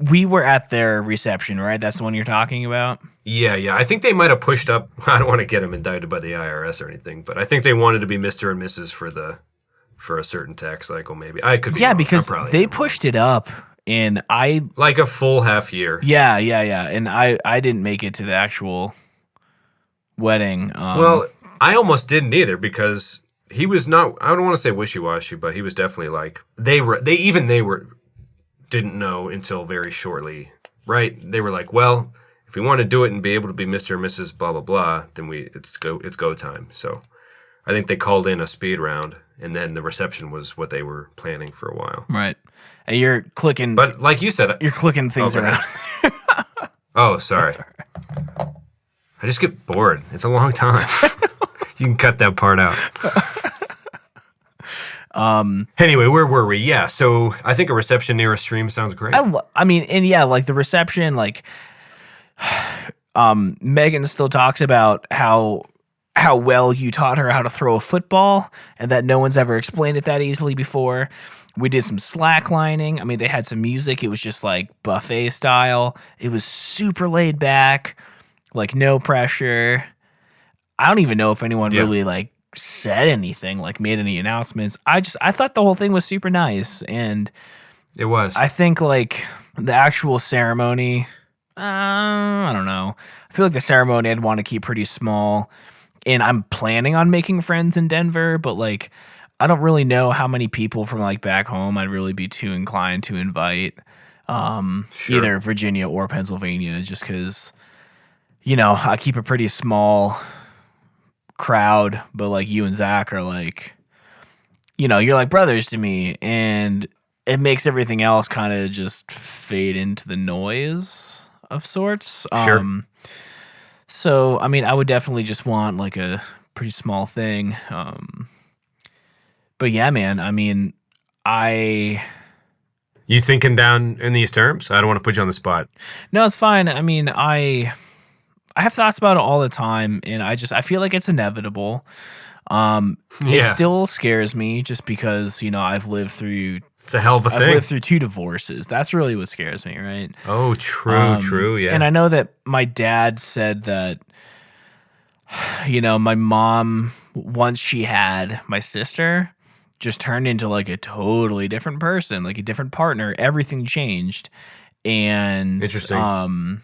we were at their reception, right? That's the one you're talking about? Yeah. I think they might have pushed up. I don't want to get them indicted by the IRS or anything, but I think they wanted to be Mr. and Mrs. for a certain tax cycle, maybe. I could be wrong. Because they pushed it up, and I... Like a full half year. Yeah. And I didn't make it to the actual wedding. Well, I almost didn't either because he was not... I don't want to say wishy-washy, but he was definitely like... They didn't know until very shortly, right? They were like, well, if we want to do it and be able to be Mr. and Mrs. blah, blah, blah, then it's go time. So I think they called in a speed round, and then the reception was what they were planning for a while. Right. And you're clicking... But like you said... You're clicking things around. Oh, sorry. I just get bored. It's a long time. You can cut that part out. Anyway, where were we? Yeah, so I think a reception near a stream sounds great. I mean, and yeah, like the reception, like Megan still talks about how how well you taught her how to throw a football and that no one's ever explained it that easily before. We did some slacklining. I mean, they had some music. It was just like buffet style. It was super laid back, like no pressure. I don't even know if anyone really like said anything, like made any announcements. I thought the whole thing was super nice. And it was. I think like the actual ceremony, I don't know. I feel like the ceremony I'd want to keep pretty small. And I'm planning on making friends in Denver, but like I don't really know how many people from like back home I'd really be too inclined to invite. Either Virginia or Pennsylvania, just because, you know, I keep a pretty small crowd, but like you and Zach are like, you know, you're like brothers to me, and it makes everything else kind of just fade into the noise of sorts. So, I mean, I would definitely just want like a pretty small thing. But yeah, man, I mean, You thinking down in these terms? I don't want to put you on the spot. No, it's fine. I mean, I have thoughts about it all the time, and I feel like it's inevitable. It still scares me just because, you know, I've lived through... It's a hell of a thing. I've lived through 2 divorces. That's really what scares me, right? Oh, true, yeah. And I know that my dad said that, you know, my mom, once she had my sister, just turned into like a totally different person, like a different partner. Everything changed. And interesting.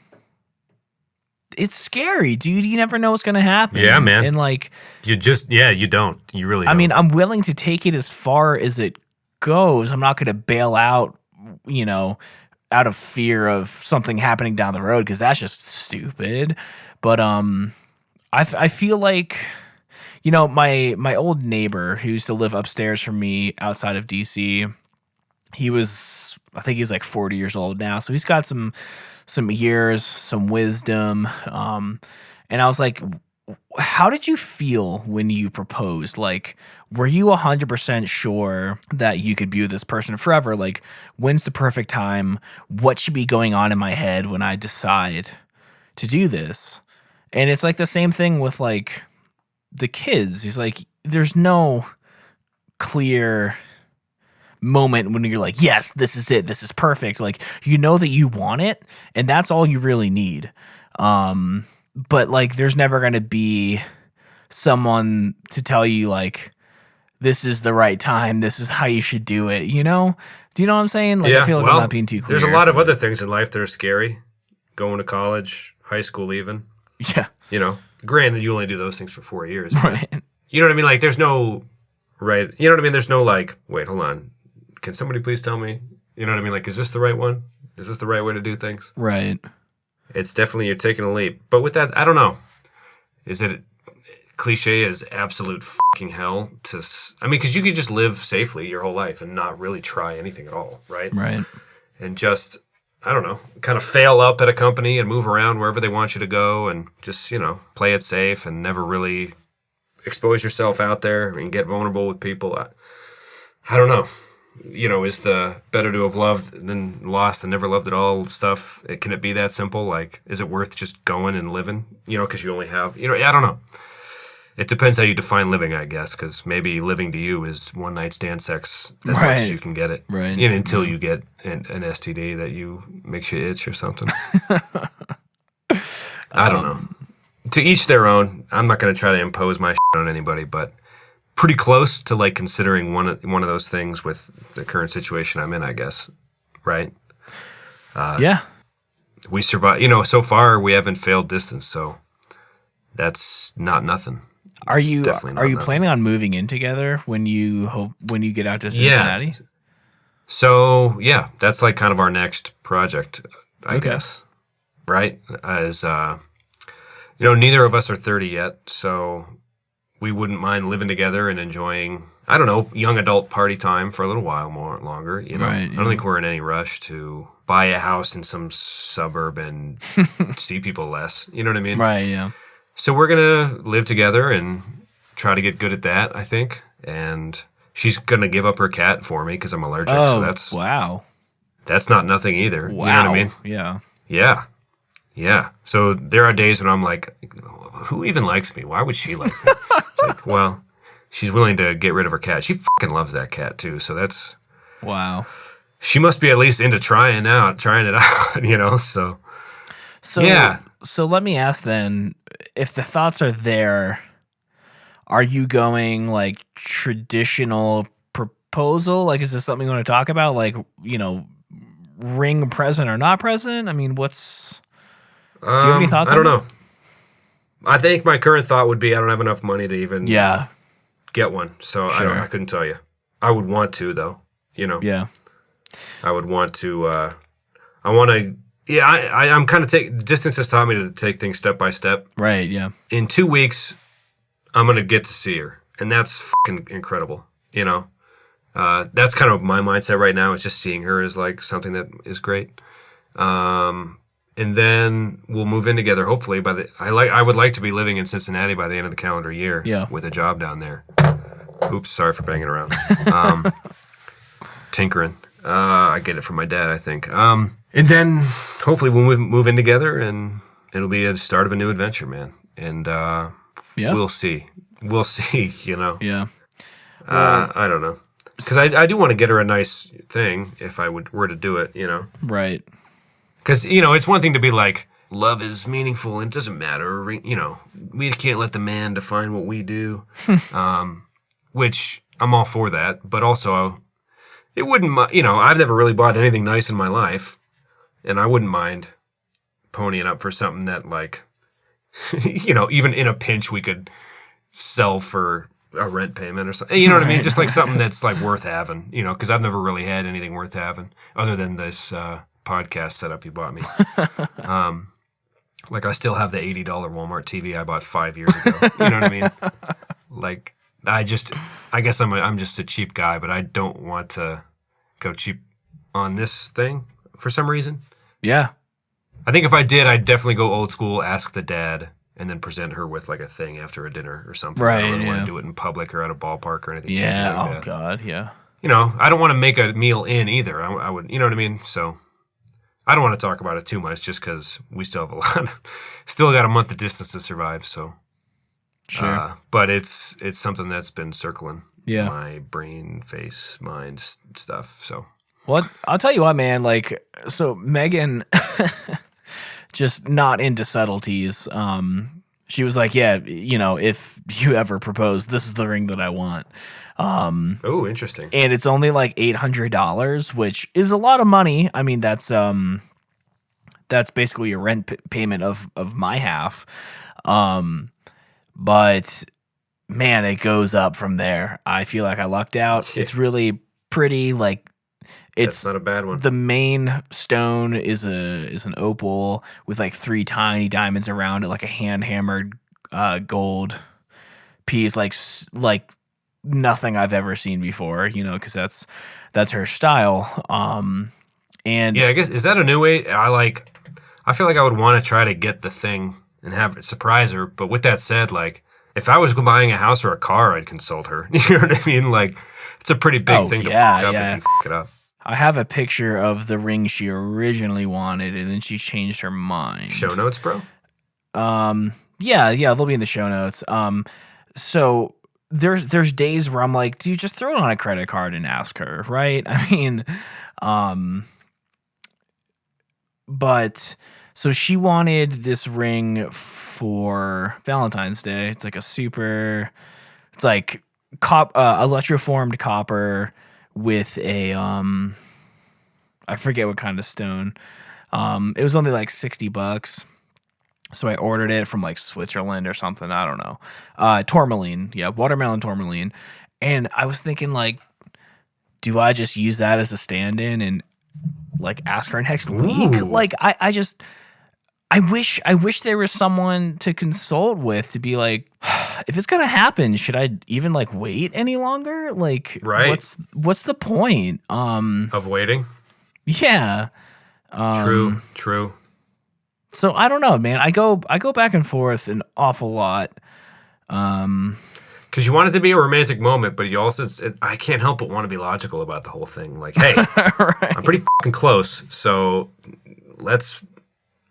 It's scary, dude. You never know what's going to happen. Yeah, man. And like... you don't. You really don't. I mean, I'm willing to take it as far as it goes. I'm not going to bail out, you know, out of fear of something happening down the road, because that's just stupid. But I feel like, you know, my old neighbor who used to live upstairs from me outside of DC, I think he's like 40 years old now, so he's got some years, some wisdom. And I was like, how did you feel when you proposed? Like, were you 100% sure that you could be with this person forever? Like, when's the perfect time? What should be going on in my head when I decide to do this? And it's like the same thing with like the kids. He's like, there's no clear moment when you're like, yes, this is it. This is perfect. Like, you know that you want it, and that's all you really need. But like, there's never going to be someone to tell you like, this is the right time. This is how you should do it. You know? Do you know what I'm saying? Like, I feel like I'm not being too clear. There's a lot of other things in life that are scary. Going to college, high school, even. Yeah. You know, granted, you only do those things for 4 years. Right. You know what I mean? Like, there's no, right. You know what I mean? There's no like, wait, hold on. Can somebody please tell me? You know what I mean? Like, is this the right one? Is this the right way to do things? Right. It's definitely, you're taking a leap. But with that, I don't know. Is it cliche as absolute fucking hell to, I mean, because you could just live safely your whole life and not really try anything at all, right? Right. And just, I don't know, kind of fail up at a company and move around wherever they want you to go and just, you know, play it safe and never really expose yourself out there and get vulnerable with people. I don't know. You know, is the better to have loved than lost and never loved at all stuff? Can it be that simple? Like, is it worth just going and living? You know, because you only have, you know, I don't know. It depends how you define living, I guess, because maybe living to you is one night stand sex as much as you can get it. Right. You know, until you get an STD that makes you itch or something. I don't know. To each their own. I'm not going to try to impose my shit on anybody, but pretty close to like considering one of those things with the current situation I'm in, I guess. Right? Yeah. We survive. You know, so far we haven't failed distance, so that's not nothing. Are you planning on moving in together when you get out to Cincinnati? Yeah. So yeah, that's like kind of our next project, I guess. Right? As you know, neither of us are 30 yet, so we wouldn't mind living together and enjoying, I don't know, young adult party time for a little while longer. You know, right, I don't think we're in any rush to buy a house in some suburb and see people less. You know what I mean? Right. Yeah. So we're gonna live together and try to get good at that, I think. And she's gonna give up her cat for me because I'm allergic. Oh, so that's wow. That's not nothing either. Wow. You know what I mean? Yeah. Yeah. Yeah. So there are days when I'm like, who even likes me? Why would she like me? It's like, well, she's willing to get rid of her cat. She fucking loves that cat too. So that's wow. She must be at least into trying it out, you know. So yeah. So let me ask then, if the thoughts are there, are you going like traditional proposal? Like, is this something you want to talk about? Like, you know, ring present or not present? I mean, do you have any thoughts? I don't know. I think my current thought would be I don't have enough money to even get one. So Sure. I couldn't tell you. I would want to though, you know. Yeah. I would want to. I want to. Yeah, I'm kind of distance has taught me to take things step by step. Right. Yeah. In 2 weeks, I'm gonna get to see her, and that's fucking incredible. You know, that's kind of my mindset right now. Is just seeing her is like something that is great. And then we'll move in together. Hopefully, I would like to be living in Cincinnati by the end of the calendar year. Yeah. With a job down there. Oops, sorry for banging around. Tinkering. I get it from my dad, I think. And then hopefully we'll move in together, and it'll be a start of a new adventure, man. And we'll see. We'll see. You know. Yeah. I don't know, because I do want to get her a nice thing if I were to do it. You know. Right. Because you know it's one thing to be like love is meaningful and it doesn't matter. You know, we can't let the man define what we do. Which I'm all for that, but also. It wouldn't, you know, I've never really bought anything nice in my life, and I wouldn't mind ponying up for something that, like, you know, even in a pinch we could sell for a rent payment or something. You know what I mean? Just like something that's, like, worth having, you know, because I've never really had anything worth having other than this podcast setup you bought me. Like, I still have the $80 Walmart TV I bought 5 years ago. You know what I mean? Like, I guess I'm just a cheap guy, but I don't want to go cheap on this thing for some reason. Yeah. I think if I did, I'd definitely go old school, ask the dad, and then present her with like a thing after a dinner or something. Right. I don't really want to do it in public or at a ballpark or anything. Yeah. Like that. God. Yeah. You know, I don't want to make a meal in either. I would, you know what I mean? So I don't want to talk about it too much just because we still have still got a month of distance to survive. So. Sure. But it's something that's been circling my brain, face, mind stuff. So, well, I'll tell you what, man. Like, so Megan, just not into subtleties. She was like, "Yeah, you know, if you ever propose, this is the ring that I want." Oh, interesting. And it's only like $800, which is a lot of money. I mean, that's basically a rent payment of my half. But man, it goes up from there. I feel like I lucked out. Yeah. It's really pretty. Like, it's That's not a bad one. The main stone is an opal with like 3 tiny diamonds around it, like a hand hammered gold piece, like nothing I've ever seen before. You know, because that's her style. And yeah, I guess is that a new way? I feel like I would want to try to get the thing and have it surprise her. But with that said, like if I was buying a house or a car, I'd consult her. You know what I mean? Like it's a pretty big thing to fuck up if you fuck it up. I have a picture of the ring she originally wanted, and then she changed her mind. Show notes, bro? Yeah, they'll be in the show notes. So there's days where I'm like, dude, just throw it on a credit card and ask her, right? I mean, but so she wanted this ring for Valentine's Day. It's like it's like electroformed copper with a I forget what kind of stone. It was only like $60. So I ordered it from like Switzerland or something. I don't know. Tourmaline. Yeah, watermelon tourmaline. And I was thinking, like, do I just use that as a stand-in and like ask her next week? Ooh. Like I wish there was someone to consult with to be like, if it's gonna happen, should I even like wait any longer? Like, right. What's the point? Of waiting? Yeah. True. So I don't know, man. I go back and forth an awful lot. Because you want it to be a romantic moment, but you also, I can't help but want to be logical about the whole thing. Like, hey, right. I'm pretty fucking close, so let's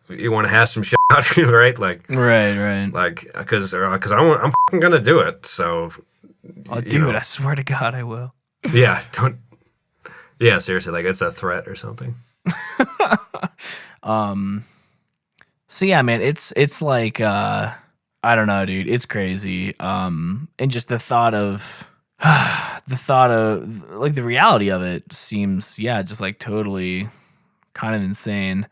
you want to hash some shit out, right? Right. Like, because I'm fucking gonna do it. So I'll do it. I swear to God, I will. Yeah, don't. Yeah, seriously, like it's a threat or something. So yeah, man, it's like I don't know, dude. It's crazy. And just the thought of like the reality of it seems, yeah, just like totally kind of insane.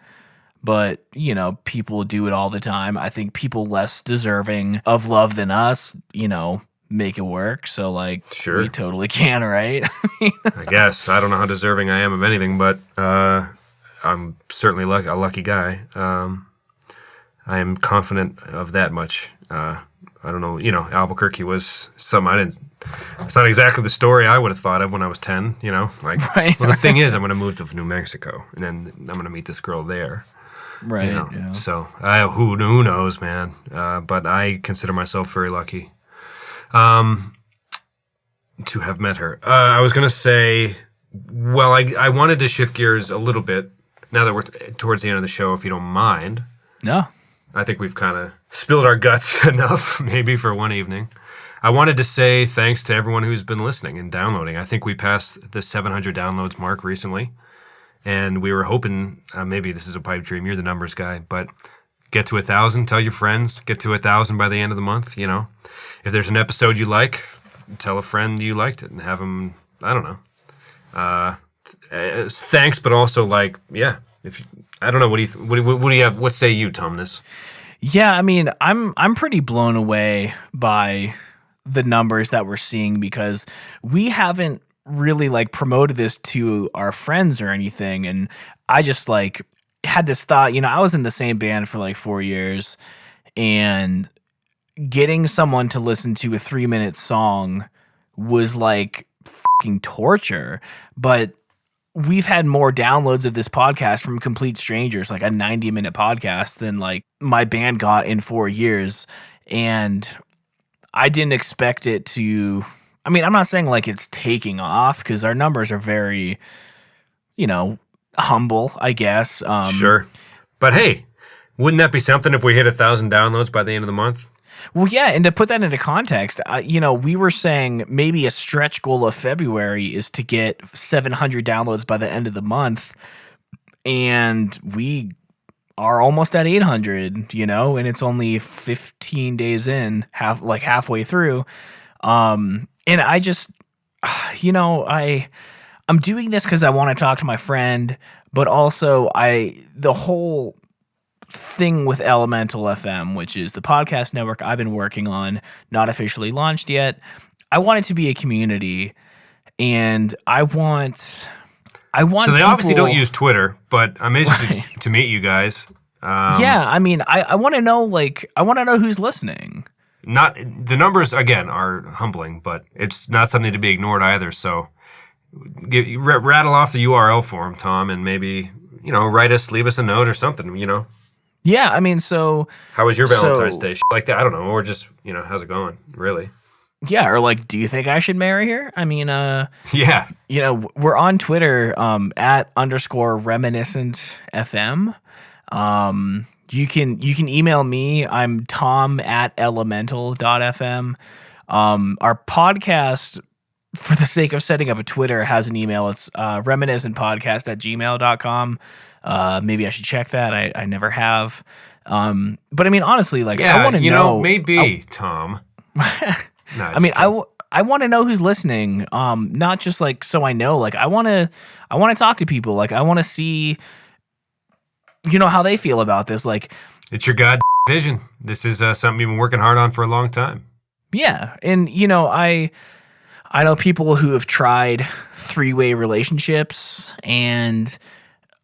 But, you know, people do it all the time. I think people less deserving of love than us, you know, make it work. So, like, Sure. We totally can, right? I guess. I don't know how deserving I am of anything, but I'm certainly a lucky guy. I am confident of that much. I don't know. You know, Albuquerque was something I didn't. It's not exactly the story I would have thought of when I was 10. You know, like. Right. Well, the thing is, I'm going to move to New Mexico, and then I'm going to meet this girl there. Right. You know? Yeah. So who knows, man? But I consider myself very lucky to have met her. I was going to say, well, I wanted to shift gears a little bit now that we're towards the end of the show, if you don't mind. No. I think we've kind of spilled our guts enough, maybe, for one evening. I wanted to say thanks to everyone who's been listening and downloading. I think we passed the 700 downloads mark recently, and we were hoping, maybe this is a pipe dream, you're the numbers guy, but get to 1,000, tell your friends, get to 1,000 by the end of the month, you know. If there's an episode you like, tell a friend you liked it and have them, I don't know. Thanks, but also, like, yeah, I don't know. What do you have? What say you, Tumnus? Yeah, I mean, I'm pretty blown away by the numbers that we're seeing because we haven't really like promoted this to our friends or anything, and I just like had this thought. You know, I was in the same band for like 4 years, and getting someone to listen to a 3-minute song was like fucking torture, but we've had more downloads of this podcast from complete strangers, like a 90-minute podcast, than like my band got in 4 years. And I didn't expect it to. I mean, I'm not saying like it's taking off because our numbers are very, you know, humble, I guess. Sure. But hey, wouldn't that be something if we hit 1,000 downloads by the end of the month? Well, yeah, and to put that into context, you know, we were saying maybe a stretch goal of February is to get 700 downloads by the end of the month, and we are almost at 800, you know, and it's only 15 days in, halfway through. And I just, you know, I'm doing this because I want to talk to my friend, but also the whole thing with Elemental FM, which is the podcast network I've been working on, not officially launched yet. I want it to be a community, and I want. So they obviously don't use Twitter, but I'm interested to meet you guys. Yeah, I mean, I want to know, like, I want to know who's listening. Not the numbers again are humbling, but it's not something to be ignored either. So, rattle off the URL for them, Tom, and maybe write us, leave us a note or something. Yeah, I mean, so how was your Valentine's Day? Like that, I don't know, or just how's it going? Really? Yeah, or like, do you think I should marry her? I mean, yeah, we're on Twitter at _reminiscent FM. You can email me. I'm Tom at elemental.fm. Our podcast, for the sake of setting up a Twitter, has an email. It's reminiscentpodcast@gmail.com. Maybe I should check that. I never have. But I mean, honestly, like, I want to know. Maybe, Tom. No, I mean, I want to know who's listening. Not just like so I know. Like, I want to talk to people. Like, I want to see, how they feel about this. Like, it's your god vision. This is something you've been working hard on for a long time. Yeah, and I know people who have tried 3-way relationships and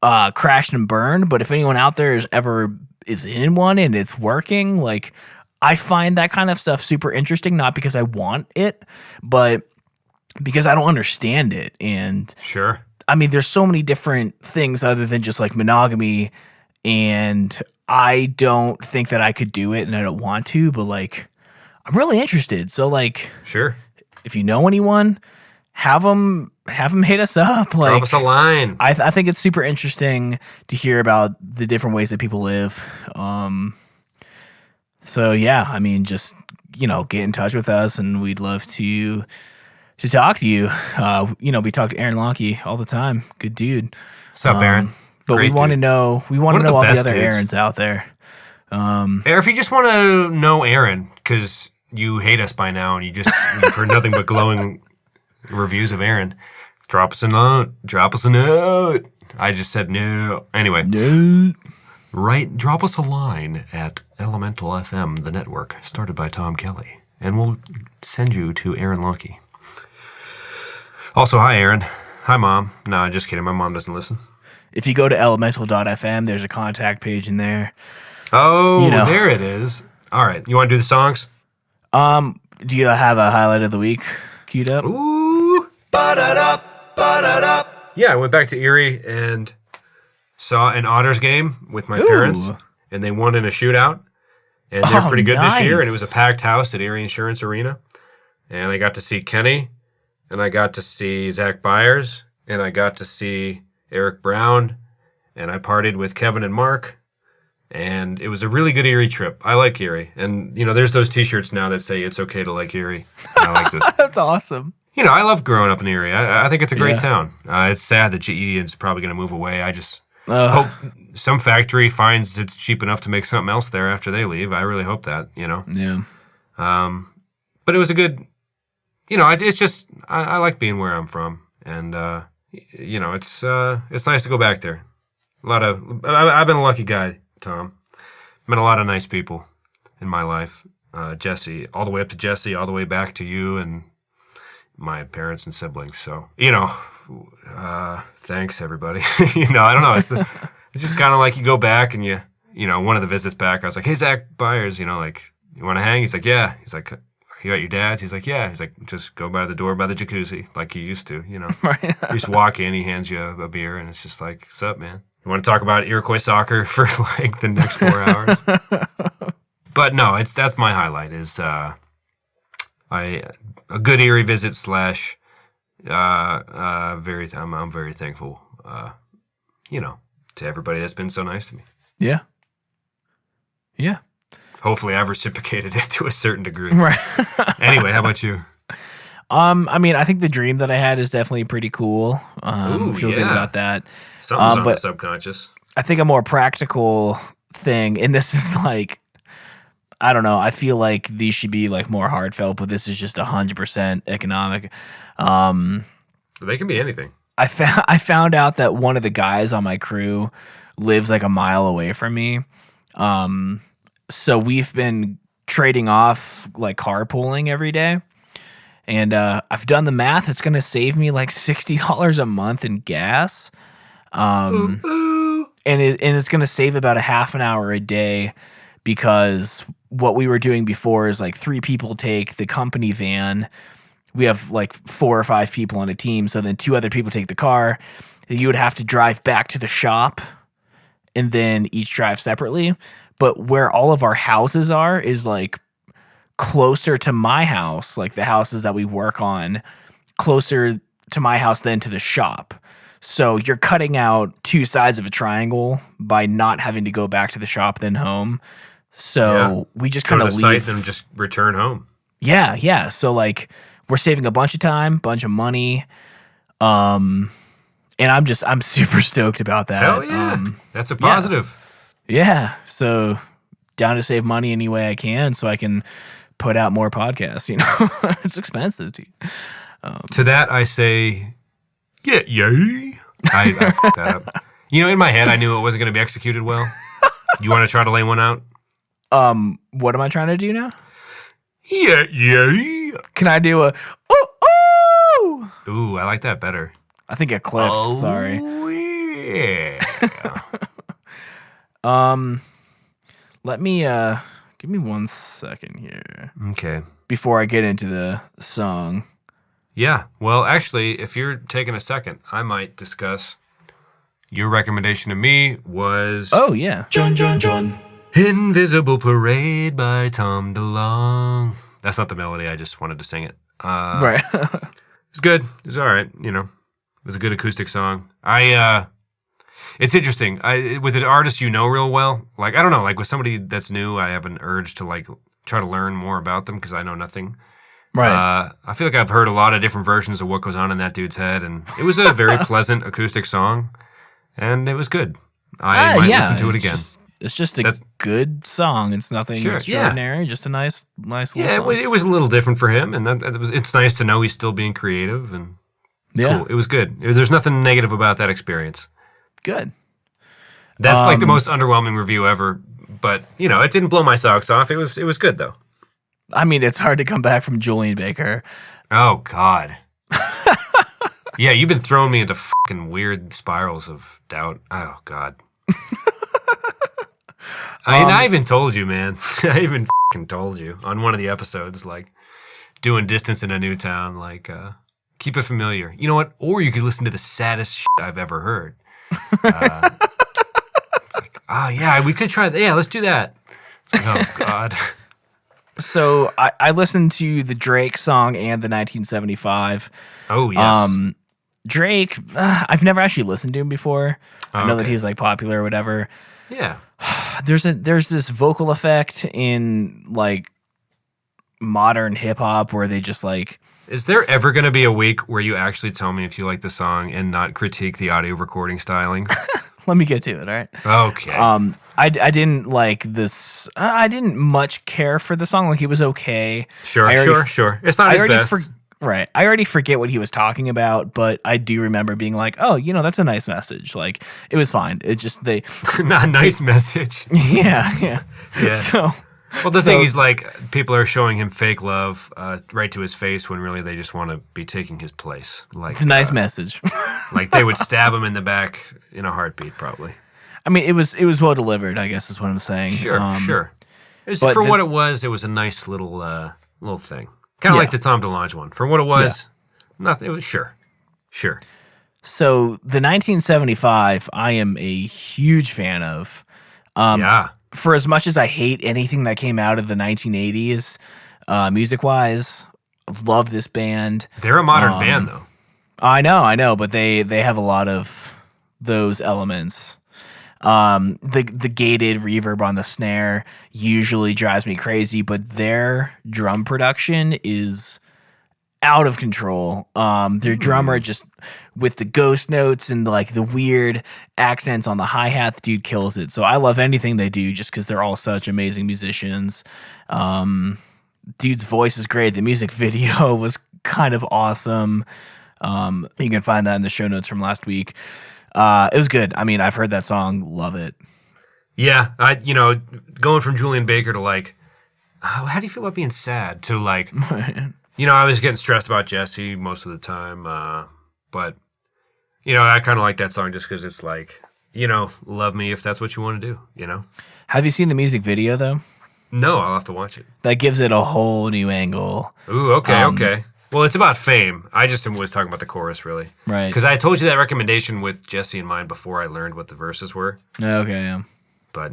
crashed and burned. But if anyone out there is in one and it's working, like, I find that kind of stuff super interesting, not because I want it, but because I don't understand it. And sure, I mean, there's so many different things other than just like monogamy, and I don't think that I could do it, and I don't want to, but like, I'm really interested. So like, sure, if you know anyone, have them hit us up. Like, drop us a line. I think it's super interesting to hear about the different ways that people live. So yeah, I mean, just get in touch with us, and we'd love to talk to you. We talk to Aaron Lonkey all the time. Good dude. What's up, Aaron? But Great we want to dude. know all the other Aarons out there. Or if you just want to know Aaron, because you hate us by now and you've heard nothing but glowing reviews of Aaron, drop us a note. I just said no. Anyway. No. Drop us a line at Elemental FM, the network, started by Tom Kelly, and we'll send you to Aaron Lonkey. Also, hi, Aaron. Hi, Mom. No, just kidding. My mom doesn't listen. If you go to elemental.fm, there's a contact page in there. Oh, there it is. All right. You want to do the songs? Do you have a highlight of the week queued up? Ooh. Ba-da-da, ba-da-da. Yeah, I went back to Erie and saw an Otters game with my parents, and they won in a shootout. And they're pretty good this year, and it was a packed house at Erie Insurance Arena. And I got to see Kenny, and I got to see Zach Byers, and I got to see Eric Brown, and I partied with Kevin and Mark. And it was a really good Erie trip. I like Erie. And, there's those T-shirts now that say it's okay to like Erie. And I like those. That's awesome. I love growing up in Erie. I think it's a great town. It's sad that GE is probably going to move away. I just hope some factory finds it's cheap enough to make something else there after they leave. I really hope that, Yeah. But it was a good, it's just, I like being where I'm from. And, it's nice to go back there. I've been a lucky guy, Tom. Met a lot of nice people in my life. Jesse, all the way up to Jesse, all the way back to you and my parents and siblings. So, thanks everybody. I don't know. It's just kind of like you go back and one of the visits back, I was like, hey, Zach Byers, you want to hang? He's like, yeah. He's like, you at your dad's? He's like, yeah. He's like, just go by the door by the jacuzzi like you used to, Right. You just walk in, he hands you a beer, and it's just like, what's up, man? You want to talk about Iroquois soccer for like the next 4 hours? But no, that's my highlight is a good Erie visit / I'm very thankful, to everybody that's been so nice to me. Yeah. Yeah. Hopefully I've reciprocated it to a certain degree. Right. Anyway, how about you? I think the dream that I had is definitely pretty cool. Ooh, feel good about that. Something's on the subconscious. I think a more practical thing, and this is like, I don't know, I feel like these should be like more heartfelt, but this is just 100% economic. They can be anything. I found out that one of the guys on my crew lives like a mile away from me. So we've been trading off like carpooling every day. And I've done the math. It's going to save me like $60 a month in gas. And it's going to save about a half an hour a day, because what we were doing before is like 3 people take the company van. We have like 4 or 5 people on a team. So then 2 other people take the car. You would have to drive back to the shop and then each drive separately. But where all of our houses are is like closer to my house, like the houses that we work on, closer to my house than to the shop. So you're cutting out 2 sides of a triangle by not having to go back to the shop then home. So we just kind of leave. Site and just return home. Yeah. So like we're saving a bunch of time, bunch of money. And I'm super stoked about that. Hell yeah. That's a positive. Yeah. So down to save money any way I can so I can put out more podcasts, It's expensive. To that I say, yeah. I fucked that up. In my head I knew it wasn't going to be executed well. Do you want to try to lay one out? What am I trying to do now? Yeah. Can I do a ooh? Ooh, I like that better. I think it clipped. Oh, sorry. Yeah. Let me give me 1 second here. Okay. Before I get into the song. Yeah. Well, actually, if you're taking a second, I might discuss. Your recommendation to me was... Oh, yeah. John. Invisible Parade by Tom DeLonge. That's not the melody. I just wanted to sing it. Right. was good. It was all right. You know, it was a good acoustic song. It's interesting. With an artist you know real well, like I don't know, like with somebody that's new, I have an urge to like try to learn more about them because I know nothing. Right. I feel like I've heard a lot of different versions of what goes on in that dude's head, and it was a very pleasant acoustic song, and it was good. I might listen to it again. It's just a good song. It's nothing extraordinary. Just a nice little song. It was a little different for him, and it's nice to know he's still being creative and cool. It was good. There's nothing negative about that experience. Good. That's like the most underwhelming review ever, but you know, it didn't blow my socks off. It was good though. I mean, it's hard to come back from Julian Baker. Oh God. Yeah, you've been throwing me into fucking weird spirals of doubt. Oh God. I even told you, man. I even fucking told you on one of the episodes, like doing distance in a new town, like keep it familiar. You know what? Or you could listen to the saddest shit I've ever heard. It's like, yeah, we could try that. Yeah, let's do that. It's like, oh God. So I listened to the Drake song and the 1975. Oh yes. Drake, I've never actually listened to him before. I know that he's like popular or whatever. Yeah. There's this vocal effect in like modern hip hop where they just like. Is there ever going to be a week where you actually tell me if you like the song and not critique the audio recording styling? Let me get to it, all right? Okay. I didn't like this. I didn't much care for the song. Like, it was okay. Sure. It's not his best. Right. I already forget what he was talking about, but I do remember being like, oh, you know, that's a nice message. Like, it was fine. It just, not a nice message. Yeah. So... Well, the thing is, like, people are showing him fake love right to his face when really they just want to be taking his place. Like, it's a nice message. Like, they would stab him in the back in a heartbeat, probably. I mean, it was well delivered, I guess is what I'm saying. Sure. For what it was a nice little thing. Kind of like the Tom DeLonge one. For what it was, nothing. It was sure. So, the 1975, I am a huge fan of. For as much as I hate anything that came out of the 1980s, music-wise, love this band. They're a modern band, though. I know, but they have a lot of those elements. The gated reverb on the snare usually drives me crazy, but their drum production is out of control. Their drummer just with the ghost notes and like the weird accents on the hi-hat, the dude kills it. So I love anything they do just because they're all such amazing musicians. Dude's voice is great. The music video was kind of awesome. You can find that in the show notes from last week. It was good. I mean, I've heard that song, love it. Yeah, going from Julian Baker to like, how do you feel about being sad to like, I was getting stressed about Jesse most of the time, but I kind of like that song just because it's like, love me if that's what you want to do. Have you seen the music video though? No, I'll have to watch it. That gives it a whole new angle. Ooh, okay. Well, it's about fame. I just was talking about the chorus, really. Right. Because I told you that recommendation with Jesse in mind before I learned what the verses were. Okay, yeah. But,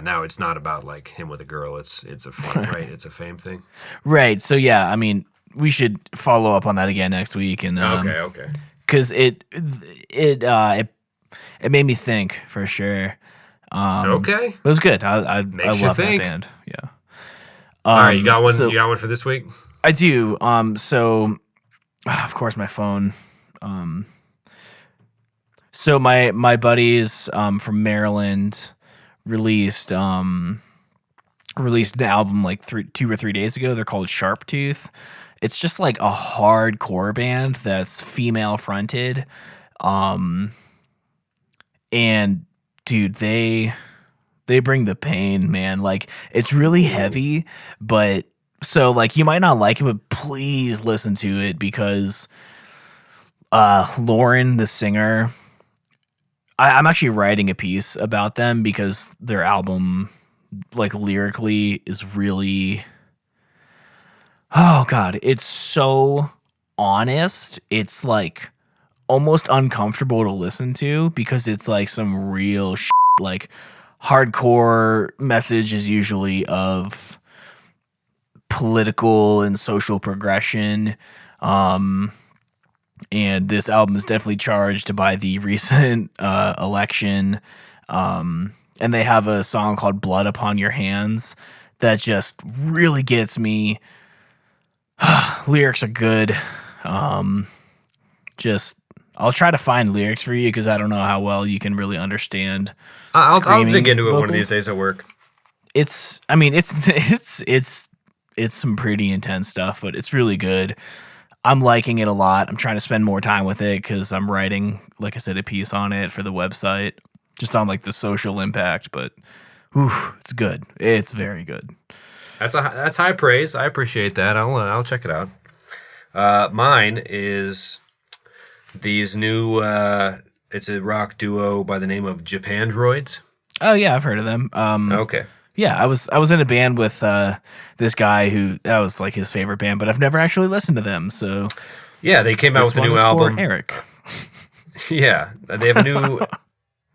now it's not about, like, him with a girl. It's a fame, right? It's a fame thing. Right. So, yeah, I mean, we should follow up on that again next week. And okay. Because it made me think, for sure. Okay. It was good. I love that band. Yeah. All right, you got one. You got one for this week? I do. So, of course, my phone. So my buddies from Maryland released an album like 2 or 3 days ago. They're called Sharptooth. It's just like a hardcore band that's female fronted. And dude, they bring the pain, man. Like, it's really heavy, but so like you might not like it, but please listen to it because Lauren, the singer, I'm actually writing a piece about them because their album, like, lyrically is really, oh God, it's so honest. It's like almost uncomfortable to listen to because it's like some real shit. Like, hardcore message is usually of political and social progression. And this album is definitely charged by the recent election. And they have a song called Blood Upon Your Hands that just really gets me. Lyrics are good. I'll try to find lyrics for you because I don't know how well you can really understand. I'll dig into it one of these days at work. It's some pretty intense stuff, but it's really good. I'm liking it a lot. I'm trying to spend more time with it because I'm writing, like I said, a piece on it for the website, just on like the social impact. But it's good. It's very good. That's high praise. I appreciate that. I'll check it out. Mine is these new. It's a rock duo by the name of Japandroids. Oh yeah, I've heard of them. Okay. Yeah, I was in a band with this guy who that was like his favorite band, but I've never actually listened to them. So yeah, they came out with a new album. Eric. Yeah, they have a new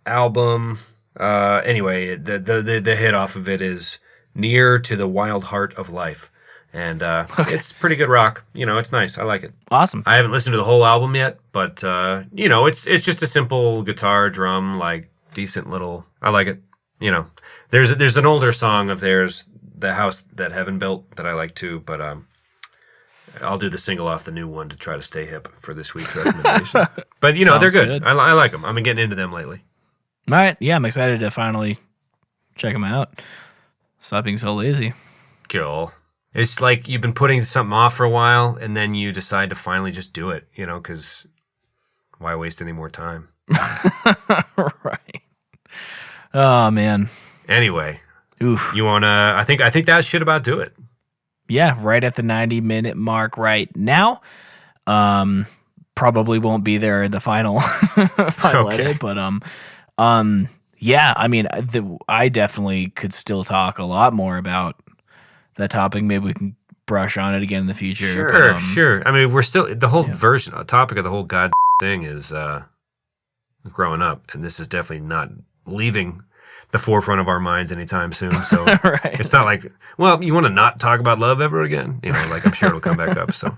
album. Anyway, the hit off of it is "Near to the Wild Heart of Life," and it's pretty good rock. It's nice. I like it. Awesome. I haven't listened to the whole album yet, but it's just a simple guitar, drum, like decent little. I like it. There's an older song of theirs, "The House That Heaven Built," that I like too, but I'll do the single off the new one to try to stay hip for this week's recommendation. But they're good. I like them. I've been getting into them lately. All right, yeah, I'm excited to finally check them out. Stop being so lazy. Cool. It's like you've been putting something off for a while, and then you decide to finally just do it. Because why waste any more time? Right. Oh man. Anyway, oof. You wanna? I think that should about do it. Yeah, right at the 90-minute mark right now. Probably won't be there in the final edit, but yeah. I mean, I definitely could still talk a lot more about that topic. Maybe we can brush on it again in the future. Sure. I mean, we're still the whole topic of the whole god thing is growing up, and this is definitely not leaving the forefront of our minds anytime soon. So right. It's not like, well, you want to not talk about love ever again? I'm sure it'll come back up. So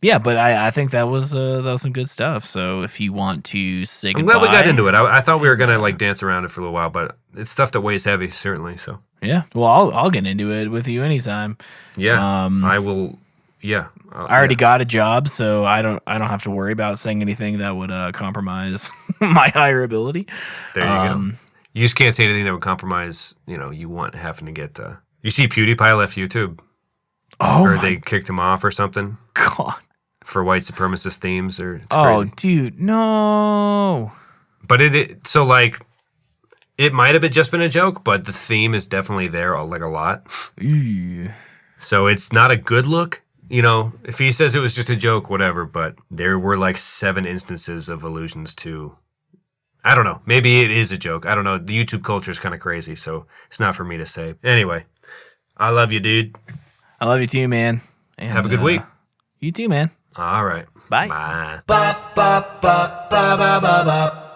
yeah, but I think that was some good stuff. So if you want to say goodbye, I'm glad we got into it. I thought we were gonna like dance around it for a little while, but it's stuff that weighs heavy, certainly. So yeah, well, I'll get into it with you anytime. Yeah, I will. Yeah, I already got a job, so I don't have to worry about saying anything that would compromise my hireability. There you go. You just can't say anything that would compromise. You want having to get. You see, PewDiePie left YouTube. Oh, or they kicked him off or something. God. For white supremacist themes, or it's crazy. Dude, no. But it might have just been a joke, but the theme is definitely there, like a lot. Ew. So it's not a good look. If he says it was just a joke, whatever, but there were like 7 instances of allusions to, I don't know, maybe it is a joke. I don't know. The YouTube culture is kind of crazy, so it's not for me to say. Anyway, I love you, dude. I love you too, man. And, have a good week. You too, man. All right. Bye. Bye. Ba ba ba ba ba ba ba.